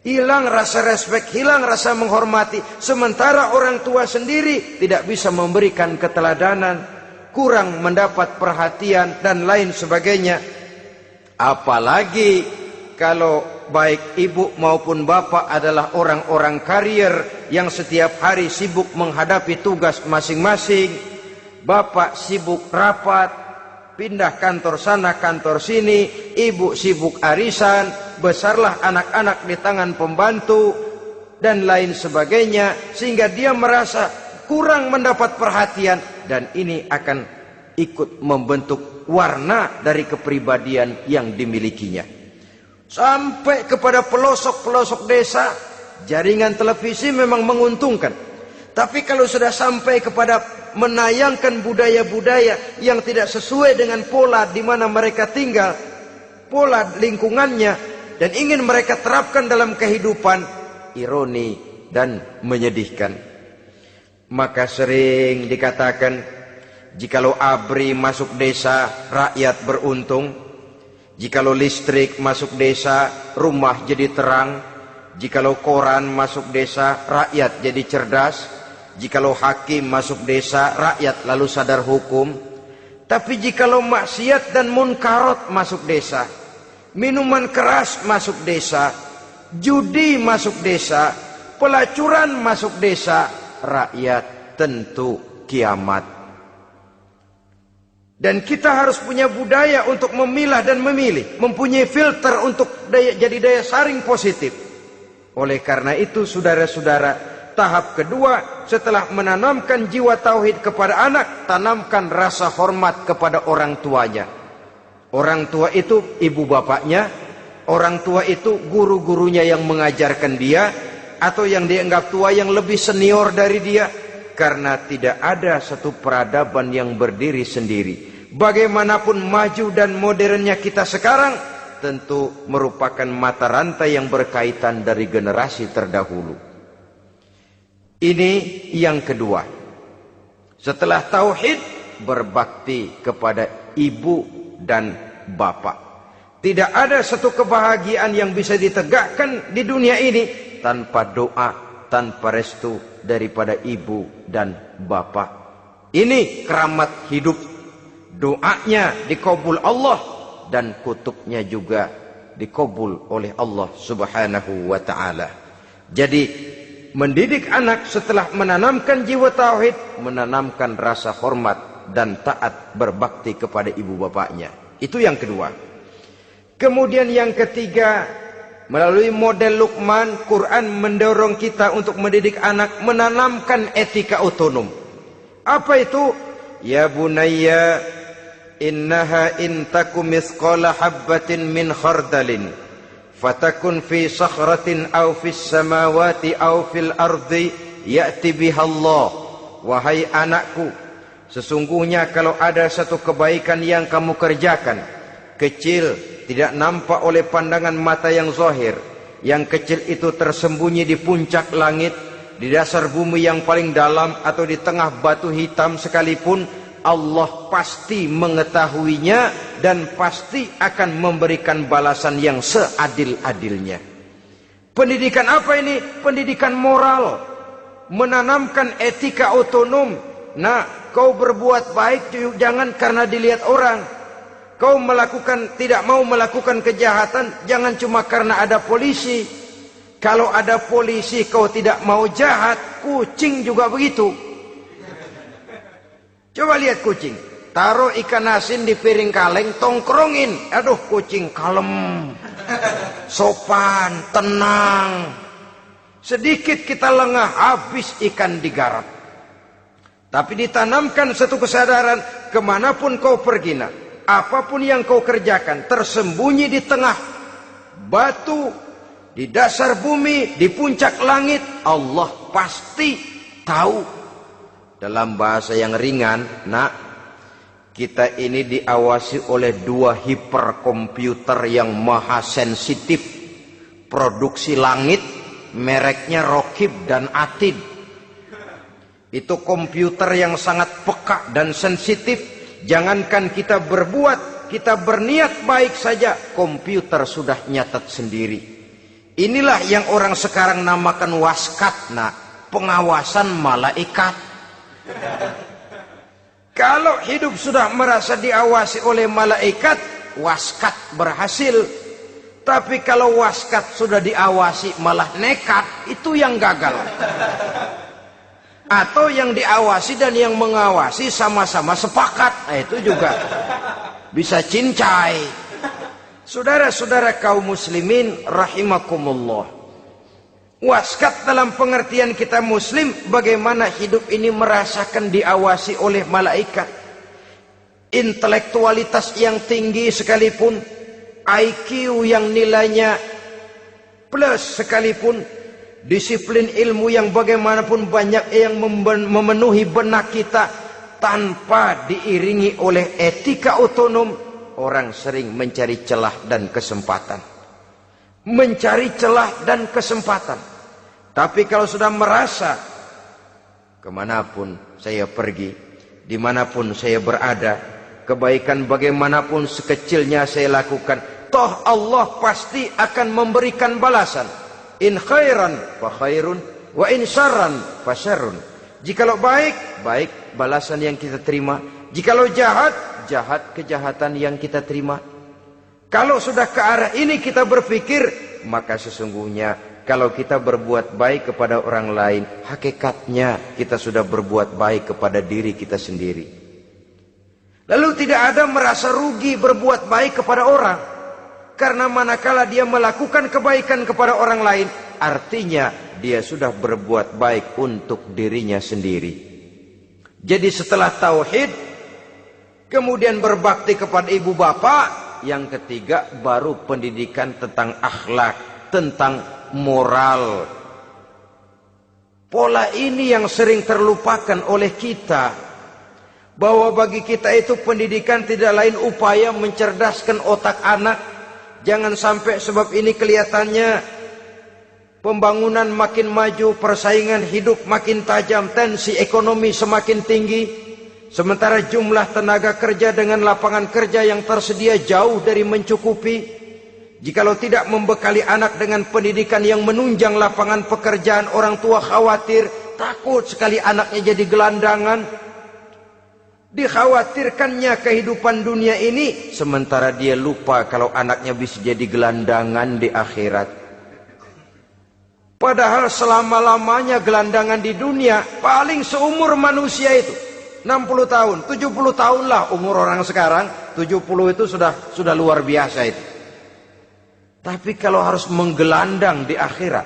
Hilang rasa respek, hilang rasa menghormati. Sementara orang tua sendiri tidak bisa memberikan keteladanan, kurang mendapat perhatian dan lain sebagainya. Apalagi kalau baik ibu maupun bapak adalah orang-orang karier yang setiap hari sibuk menghadapi tugas masing-masing. Bapak sibuk rapat, pindah kantor sana kantor sini, ibu sibuk arisan, besarlah anak-anak di tangan pembantu dan lain sebagainya, sehingga dia merasa kurang mendapat perhatian, dan ini akan ikut membentuk warna dari kepribadian yang dimilikinya. Sampai kepada pelosok-pelosok desa, jaringan televisi memang menguntungkan. Tapi kalau sudah sampai kepada menayangkan budaya-budaya yang tidak sesuai dengan pola di mana mereka tinggal, pola lingkungannya, dan ingin mereka terapkan dalam kehidupan, ironi dan menyedihkan. Maka sering dikatakan, jikalau ABRI masuk desa, rakyat beruntung. Jikalau listrik masuk desa, rumah jadi terang. Jikalau koran masuk desa, rakyat jadi cerdas. Jikalau hakim masuk desa, rakyat lalu sadar hukum. Tapi jikalau maksiat dan munkarat masuk desa, minuman keras masuk desa, judi masuk desa, pelacuran masuk desa, rakyat tentu kiamat. Dan kita harus punya budaya untuk memilah dan memilih, mempunyai filter untuk jadi daya saring positif. Oleh karena itu saudara-saudara, tahap kedua setelah menanamkan jiwa tauhid kepada anak, tanamkan rasa hormat kepada orang tuanya. Orang tua itu ibu bapaknya, orang tua itu guru-gurunya yang mengajarkan dia, atau yang dianggap tua yang lebih senior dari dia. Karena tidak ada satu peradaban yang berdiri sendiri. Bagaimanapun maju dan modernnya kita sekarang, tentu merupakan mata rantai yang berkaitan dari generasi terdahulu. Ini yang kedua. Setelah tauhid, berbakti kepada ibu dan bapak. Tidak ada satu kebahagiaan yang bisa ditegakkan di dunia ini tanpa doa, tanpa restu daripada ibu dan bapak. Ini keramat hidup. Doanya dikabul Allah dan kutuknya juga dikabul oleh Allah Subhanahu wa ta'ala. Jadi mendidik anak setelah menanamkan jiwa tauhid, menanamkan rasa hormat dan taat berbakti kepada ibu bapaknya. Itu yang kedua. Kemudian yang ketiga, melalui model Luqman, Quran mendorong kita untuk mendidik anak, menanamkan etika otonom. Apa itu? Ya bunayya, innaha intakum mithqala habbatin min khardalin, fatakun fi sakhratin aw fis samawati aw fil ardi, ya'ti bihallah. Wahai anakku, sesungguhnya kalau ada satu kebaikan yang kamu kerjakan, kecil, tidak nampak oleh pandangan mata yang zahir, yang kecil itu tersembunyi di puncak langit, di dasar bumi yang paling dalam, atau di tengah batu hitam sekalipun, Allah pasti mengetahuinya dan pasti akan memberikan balasan yang seadil-adilnya. Pendidikan apa ini? Pendidikan moral, menanamkan etika otonom. Nah, kau berbuat baik jangan karena dilihat orang. Kau tidak mau melakukan kejahatan, jangan cuma karena ada polisi. Kalau ada polisi kau tidak mau jahat, kucing juga begitu. Coba lihat kucing, taruh ikan asin di piring kaleng, tongkrongin. Aduh, kucing kalem, sopan, tenang. Sedikit kita lengah, habis ikan digarap. Tapi ditanamkan satu kesadaran, kemanapun kau pergi, nak, apapun yang kau kerjakan, tersembunyi di tengah batu, di dasar bumi, di puncak langit, Allah pasti tahu. Dalam bahasa yang ringan, nak, Kita ini diawasi oleh 2 hiperkomputer yang maha sensitif. Produksi langit, mereknya Rokib dan Atid. Itu komputer yang sangat peka dan sensitif. Jangankan kita berbuat, kita berniat baik saja, komputer sudah nyatat sendiri. Inilah yang orang sekarang namakan waskat, pengawasan malaikat. Kalau hidup sudah merasa diawasi oleh malaikat, waskat berhasil. Tapi kalau waskat sudah diawasi malah nekat, itu yang gagal. Atau yang diawasi dan yang mengawasi sama-sama sepakat, itu juga bisa cincai. Saudara-saudara kaum muslimin rahimakumullah. Waskat dalam pengertian kita muslim, bagaimana hidup ini merasakan diawasi oleh malaikat. Intelektualitas yang tinggi sekalipun, IQ yang nilainya plus sekalipun, disiplin ilmu yang bagaimanapun banyak yang memenuhi benak kita, tanpa diiringi oleh etika otonom, orang sering mencari celah dan kesempatan. Mencari celah dan kesempatan. Tapi kalau sudah merasa, kemanapun saya pergi, dimanapun saya berada, kebaikan bagaimanapun sekecilnya saya lakukan, toh Allah pasti akan memberikan balasan. In khairan fa khairun, wa in syarran fa syarrun. Jikalau baik, baik balasan yang kita terima. Jikalau jahat, jahat kejahatan yang kita terima. Kalau sudah ke arah ini kita berpikir, maka sesungguhnya kalau kita berbuat baik kepada orang lain, hakikatnya kita sudah berbuat baik kepada diri kita sendiri. Lalu tidak ada merasa rugi berbuat baik kepada orang. Karena manakala dia melakukan kebaikan kepada orang lain, artinya dia sudah berbuat baik untuk dirinya sendiri. Jadi setelah tauhid, kemudian berbakti kepada ibu bapak, yang ketiga baru pendidikan tentang akhlak, tentang moral. Pola ini yang sering terlupakan oleh kita, bahwa bagi kita itu pendidikan tidak lain upaya mencerdaskan otak anak. Jangan sampai sebab ini kelihatannya pembangunan makin maju, persaingan hidup makin tajam, tensi ekonomi semakin tinggi, sementara jumlah tenaga kerja dengan lapangan kerja yang tersedia jauh dari mencukupi. Jikalau tidak membekali anak dengan pendidikan yang menunjang lapangan pekerjaan, orang tua khawatir, takut sekali anaknya jadi gelandangan. Dikhawatirkannya kehidupan dunia ini, sementara dia lupa kalau anaknya bisa jadi gelandangan di akhirat. Padahal selama-lamanya gelandangan di dunia, paling seumur manusia itu 60 tahun, 70 tahun lah umur orang sekarang. 70 itu sudah luar biasa itu. Tapi kalau harus menggelandang di akhirat,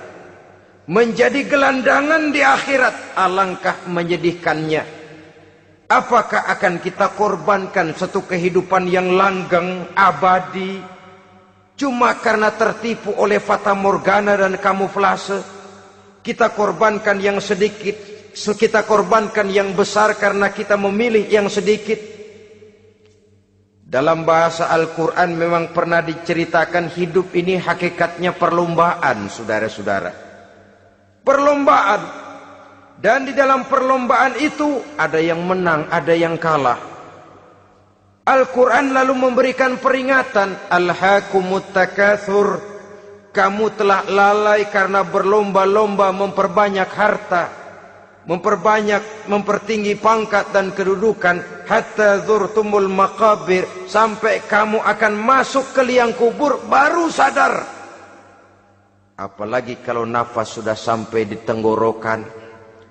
menjadi gelandangan di akhirat, alangkah menyedihkannya. Apakah akan kita korbankan satu kehidupan yang langgeng, abadi, cuma karena tertipu oleh fata morgana dan kamuflase? Kita korbankan yang sedikit, kita korbankan yang besar karena kita memilih yang sedikit. Dalam bahasa Al-Quran memang pernah diceritakan hidup ini hakikatnya perlombaan, saudara-saudara. Perlombaan. Dan di dalam perlombaan itu ada yang menang, ada yang kalah. Al-Quran lalu memberikan peringatan, Alhaakumut takatsur, kamu telah lalai karena berlomba-lomba memperbanyak harta, mempertinggi pangkat dan kedudukan, hatta zurtumul maqabir, sampai kamu akan masuk ke liang kubur baru sadar. Apalagi kalau nafas sudah sampai di tenggorokan.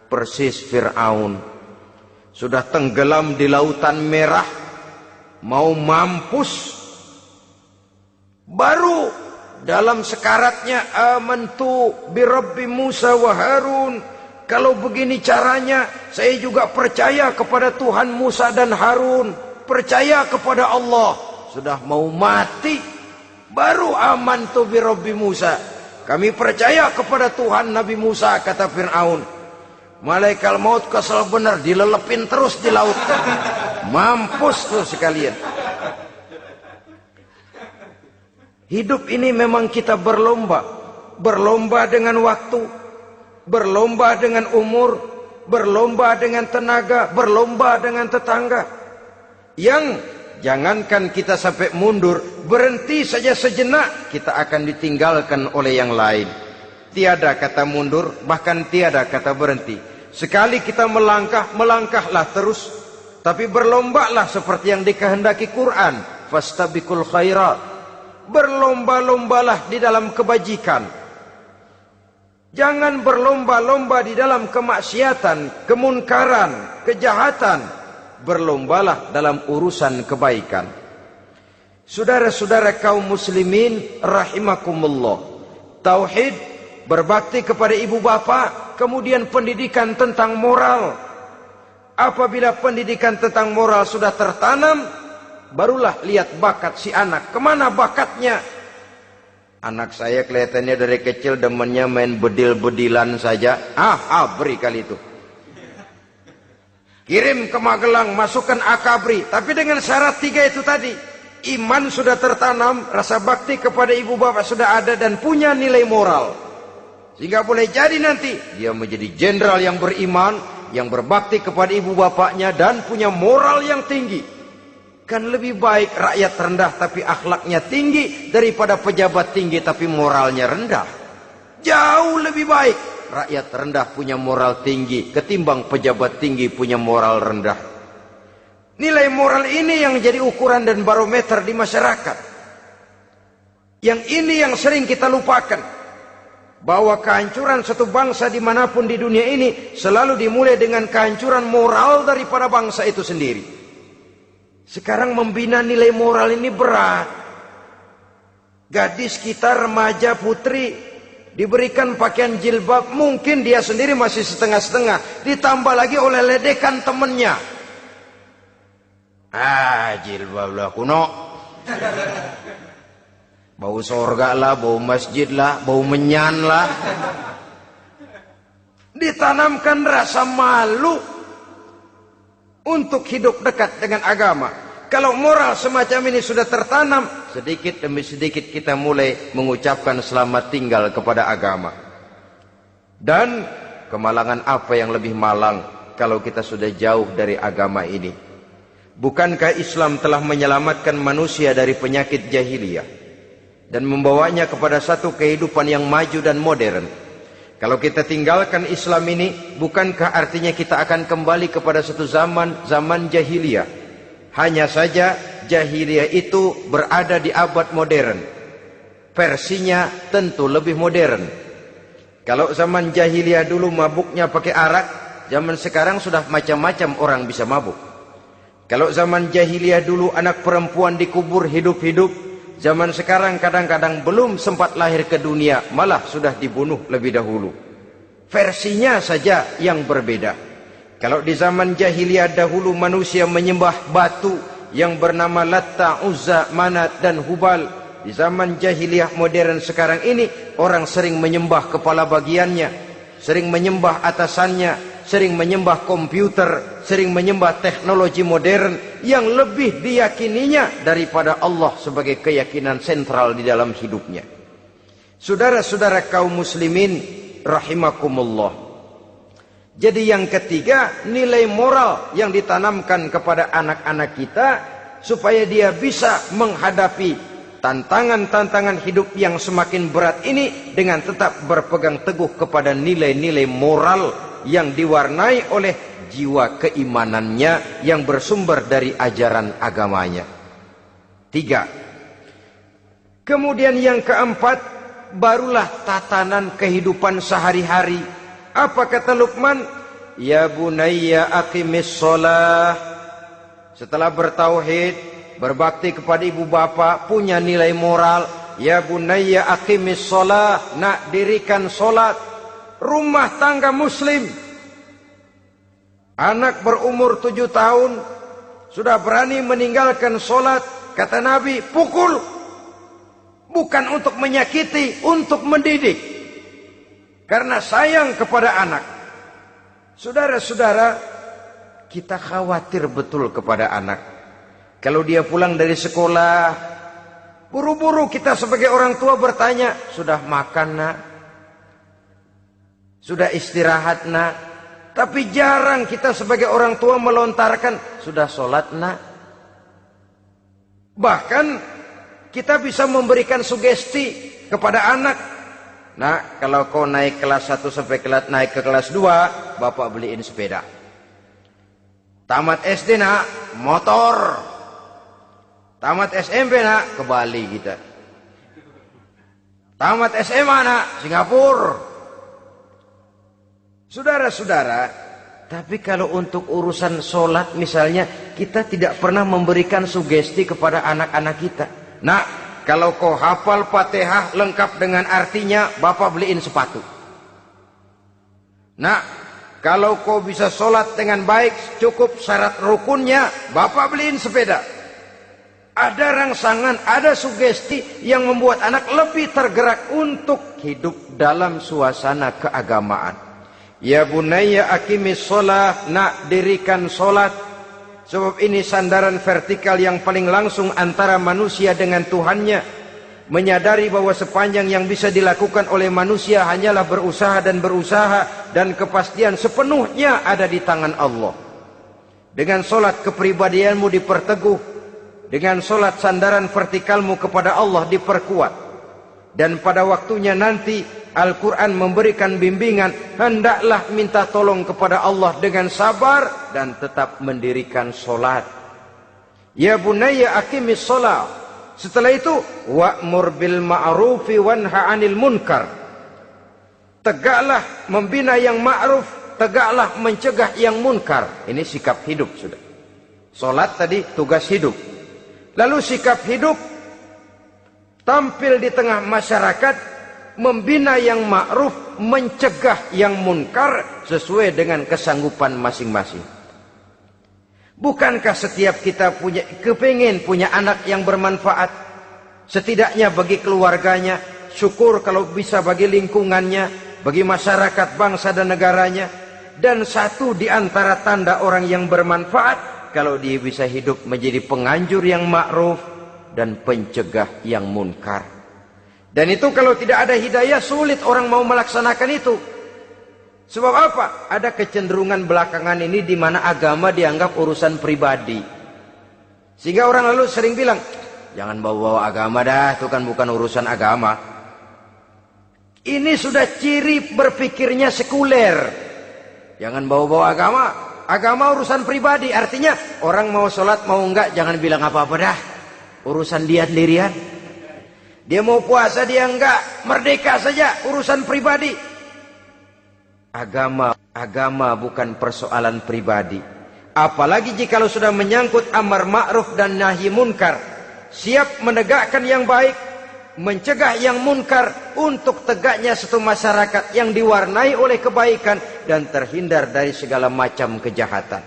Persis Fir'aun sudah tenggelam di lautan merah, mau mampus, baru dalam sekaratnya amantu bi Rabbi Musa wa Harun. Kalau begini caranya, saya juga percaya kepada Tuhan Musa dan Harun, percaya kepada Allah. Sudah mau mati, baru amantu bi Rabbi Musa, kami percaya kepada Tuhan Nabi Musa, kata Fir'aun. Malaikat maut kesel benar, dilelepin terus di laut. Mampus tuh sekalian. Hidup ini memang kita berlomba. Berlomba dengan waktu, berlomba dengan umur, berlomba dengan tenaga, berlomba dengan tetangga. Yang jangankan kita sampai mundur, berhenti saja sejenak, kita akan ditinggalkan oleh yang lain. Tiada kata mundur, bahkan tiada kata berhenti. Sekali kita melangkah, melangkahlah terus. Tapi berlombalah seperti yang dikehendaki Quran. Fastabiqul khairat. Berlomba-lombalah di dalam kebajikan. Jangan berlomba-lomba di dalam kemaksiatan, kemunkaran, kejahatan. Berlombalah dalam urusan kebaikan. Saudara-saudara kaum muslimin rahimakumullah. Tauhid, berbakti kepada ibu bapa, kemudian pendidikan tentang moral. Apabila pendidikan tentang moral sudah tertanam, barulah lihat bakat si anak. Kemana bakatnya? Anak saya kelihatannya dari kecil demennya main bedil-bedilan saja. Abri kali itu. Kirim ke Magelang, masukkan akabri. Tapi dengan syarat 3 itu tadi. Iman sudah tertanam, rasa bakti kepada ibu bapak sudah ada, dan punya nilai moral. Sehingga boleh jadi nanti dia menjadi jenderal yang beriman, yang berbakti kepada ibu bapaknya, dan punya moral yang tinggi. Kan lebih baik rakyat rendah tapi akhlaknya tinggi, daripada pejabat tinggi tapi moralnya rendah. Jauh lebih baik rakyat rendah punya moral tinggi ketimbang pejabat tinggi punya moral rendah. Nilai moral ini yang jadi ukuran dan barometer di masyarakat. Yang ini yang sering kita lupakan. Bahwa kehancuran satu bangsa dimanapun di dunia ini selalu dimulai dengan kehancuran moral daripada bangsa itu sendiri. Sekarang membina nilai moral ini berat. Gadis kita, remaja, putri diberikan pakaian jilbab, mungkin dia sendiri masih setengah-setengah, ditambah lagi oleh ledekan temennya. Jilbab lah kuno. Bau sorga lah, bau masjid lah, bau menyan lah. Ditanamkan rasa malu untuk hidup dekat dengan agama. Kalau moral semacam ini sudah tertanam, sedikit demi sedikit kita mulai mengucapkan selamat tinggal kepada agama. Dan kemalangan apa yang lebih malang kalau kita sudah jauh dari agama ini? Bukankah Islam telah menyelamatkan manusia dari penyakit jahiliyah dan membawanya kepada satu kehidupan yang maju dan modern? Kalau kita tinggalkan Islam ini, bukankah artinya kita akan kembali kepada satu zaman jahiliyah? Hanya saja jahiliyah itu berada di abad modern. Versinya tentu lebih modern. Kalau zaman jahiliyah dulu mabuknya pakai arak, zaman sekarang sudah macam-macam orang bisa mabuk. Kalau zaman jahiliyah dulu anak perempuan dikubur hidup-hidup, zaman sekarang kadang-kadang belum sempat lahir ke dunia, malah sudah dibunuh lebih dahulu. Versinya saja yang berbeda. Kalau di zaman jahiliyah dahulu manusia menyembah batu yang bernama Latta, Uzza, Manat dan Hubal. Di zaman jahiliyah modern sekarang ini, orang sering menyembah kepala bagiannya, sering menyembah atasannya, sering menyembah komputer, sering menyembah teknologi modern yang lebih diyakininya daripada Allah sebagai keyakinan sentral di dalam hidupnya. Saudara-saudara kaum muslimin rahimakumullah. Jadi yang ketiga, nilai moral yang ditanamkan kepada anak-anak kita supaya dia bisa menghadapi tantangan-tantangan hidup yang semakin berat ini dengan tetap berpegang teguh kepada nilai-nilai moral yang diwarnai oleh jiwa keimanannya yang bersumber dari ajaran agamanya. 3. Kemudian yang keempat, barulah tatanan kehidupan sehari-hari. Apa kata Luqman? Ya bunayya aqimis shalah. Setelah bertauhid, berbakti kepada ibu bapa, punya nilai moral. Ya bunayya aqimis shalah. Nak, dirikan solat. Rumah tangga muslim. Anak berumur 7 tahun sudah berani meninggalkan solat. Kata Nabi, pukul. Bukan untuk menyakiti, untuk mendidik. Karena sayang kepada anak. Saudara-saudara, kita khawatir betul kepada anak. Kalau dia pulang dari sekolah, buru-buru kita sebagai orang tua bertanya, sudah makan nak? Sudah istirahat nak? Tapi jarang kita sebagai orang tua melontarkan, sudah sholat nak? Bahkan kita bisa memberikan sugesti kepada anak. Nah, kalau kau naik kelas 1 sampai naik ke kelas 2, bapak beliin sepeda. Tamat SD nak, motor. Tamat SMP nak, ke Bali kita. Tamat SMA nak, Singapura. Saudara-saudara, tapi kalau untuk urusan sholat misalnya, kita tidak pernah memberikan sugesti kepada anak-anak kita. Nah, kalau kau hafal Fatihah lengkap dengan artinya, bapak beliin sepatu. Nah, kalau kau bisa sholat dengan baik, cukup syarat rukunnya, bapak beliin sepeda. Ada rangsangan, ada sugesti yang membuat anak lebih tergerak untuk hidup dalam suasana keagamaan. Ya bunayya aqimis sholah, nak dirikan sholat. Sebab ini sandaran vertikal yang paling langsung antara manusia dengan Tuhannya. Menyadari bahwa sepanjang yang bisa dilakukan oleh manusia hanyalah berusaha dan kepastian sepenuhnya ada di tangan Allah. Dengan sholat kepribadianmu diperteguh. Dengan sholat sandaran vertikalmu kepada Allah diperkuat. Dan pada waktunya nanti Al-Quran memberikan bimbingan, hendaklah minta tolong kepada Allah dengan sabar dan tetap mendirikan sholat. Ya bunayya aqimis sholat. Setelah itu, wa'mur bil ma'rufi wanha 'anil munkar. Tegaklah membina yang ma'ruf, tegaklah mencegah yang munkar. Ini sikap hidup sudah. Sholat tadi tugas hidup. Lalu sikap hidup tampil di tengah masyarakat, membina yang ma'ruf, mencegah yang munkar sesuai dengan kesanggupan masing-masing. Bukankah setiap kita kepingin punya anak yang bermanfaat? Setidaknya bagi keluarganya, syukur kalau bisa bagi lingkungannya, bagi masyarakat, bangsa dan negaranya. Dan satu di antara tanda orang yang bermanfaat, kalau dia bisa hidup menjadi penganjur yang ma'ruf dan pencegah yang munkar. Dan itu kalau tidak ada hidayah, sulit orang mau melaksanakan itu. Sebab apa? Ada kecenderungan belakangan ini di mana agama dianggap urusan pribadi. Sehingga orang lalu sering bilang, jangan bawa-bawa agama dah, itu kan bukan urusan agama. Ini sudah ciri berpikirnya sekuler. Jangan bawa-bawa agama. Agama urusan pribadi. Artinya orang mau sholat mau enggak, jangan bilang apa-apa dah. Urusan dia sendirian. Dia mau puasa dia enggak, merdeka saja, urusan pribadi. Agama bukan persoalan pribadi. Apalagi jika sudah menyangkut amar ma'ruf dan nahi munkar. Siap menegakkan yang baik, mencegah yang munkar untuk tegaknya satu masyarakat yang diwarnai oleh kebaikan dan terhindar dari segala macam kejahatan.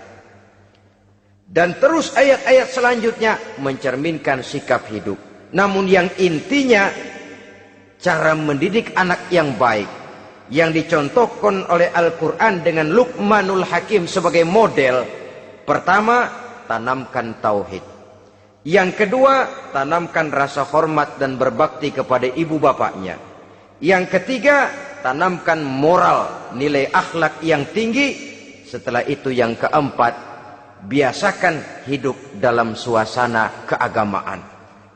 Dan terus ayat-ayat selanjutnya mencerminkan sikap hidup. Namun yang intinya cara mendidik anak yang baik yang dicontohkan oleh Al-Quran dengan Luqmanul Hakim sebagai model. Pertama, tanamkan tauhid. Yang kedua, tanamkan rasa hormat dan berbakti kepada ibu bapaknya. Yang ketiga, tanamkan moral, nilai akhlak yang tinggi. Setelah itu yang keempat, biasakan hidup dalam suasana keagamaan.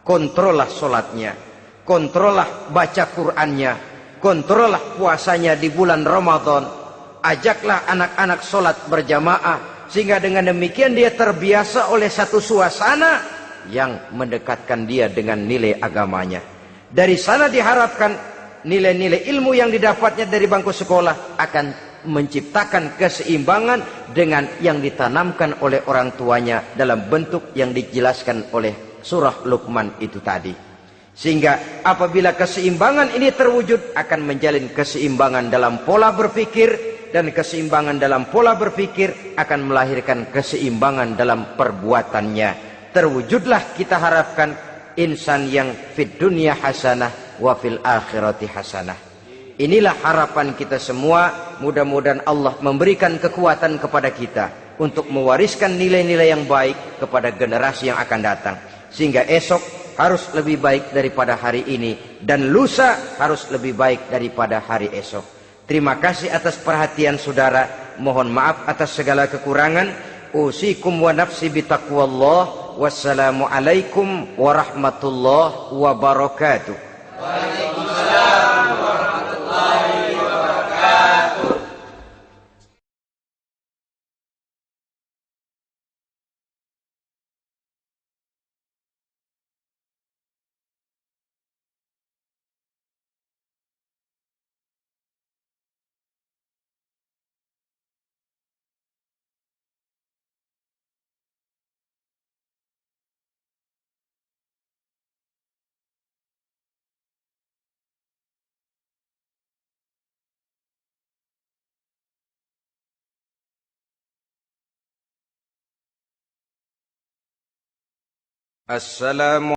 Kontrollah sholatnya, kontrollah baca Qur'annya, kontrollah puasanya di bulan Ramadan. Ajaklah anak-anak sholat berjamaah, sehingga dengan demikian dia terbiasa oleh satu suasana yang mendekatkan dia dengan nilai agamanya. Dari sana diharapkan nilai-nilai ilmu yang didapatnya dari bangku sekolah akan menciptakan keseimbangan dengan yang ditanamkan oleh orang tuanya dalam bentuk yang dijelaskan oleh surah Luqman itu tadi. Sehingga apabila keseimbangan ini terwujud, akan menjalin keseimbangan dalam pola berpikir, dan keseimbangan dalam pola berpikir akan melahirkan keseimbangan dalam perbuatannya. Terwujudlah kita harapkan insan yang fid dunya hasanah wa fil akhirati hasanah. Inilah harapan kita semua. Mudah-mudahan Allah memberikan kekuatan kepada kita untuk mewariskan nilai-nilai yang baik kepada generasi yang akan datang. Sehingga esok harus lebih baik daripada hari ini, dan lusa harus lebih baik daripada hari esok. Terima kasih atas perhatian saudara. Mohon maaf atas segala kekurangan. Usikum wa nafsi bitaqwallah. Wassalamualaikum warahmatullahi wabarakatuh. Waalaikumsalam warahmatullahi wabarakatuh. Assalamu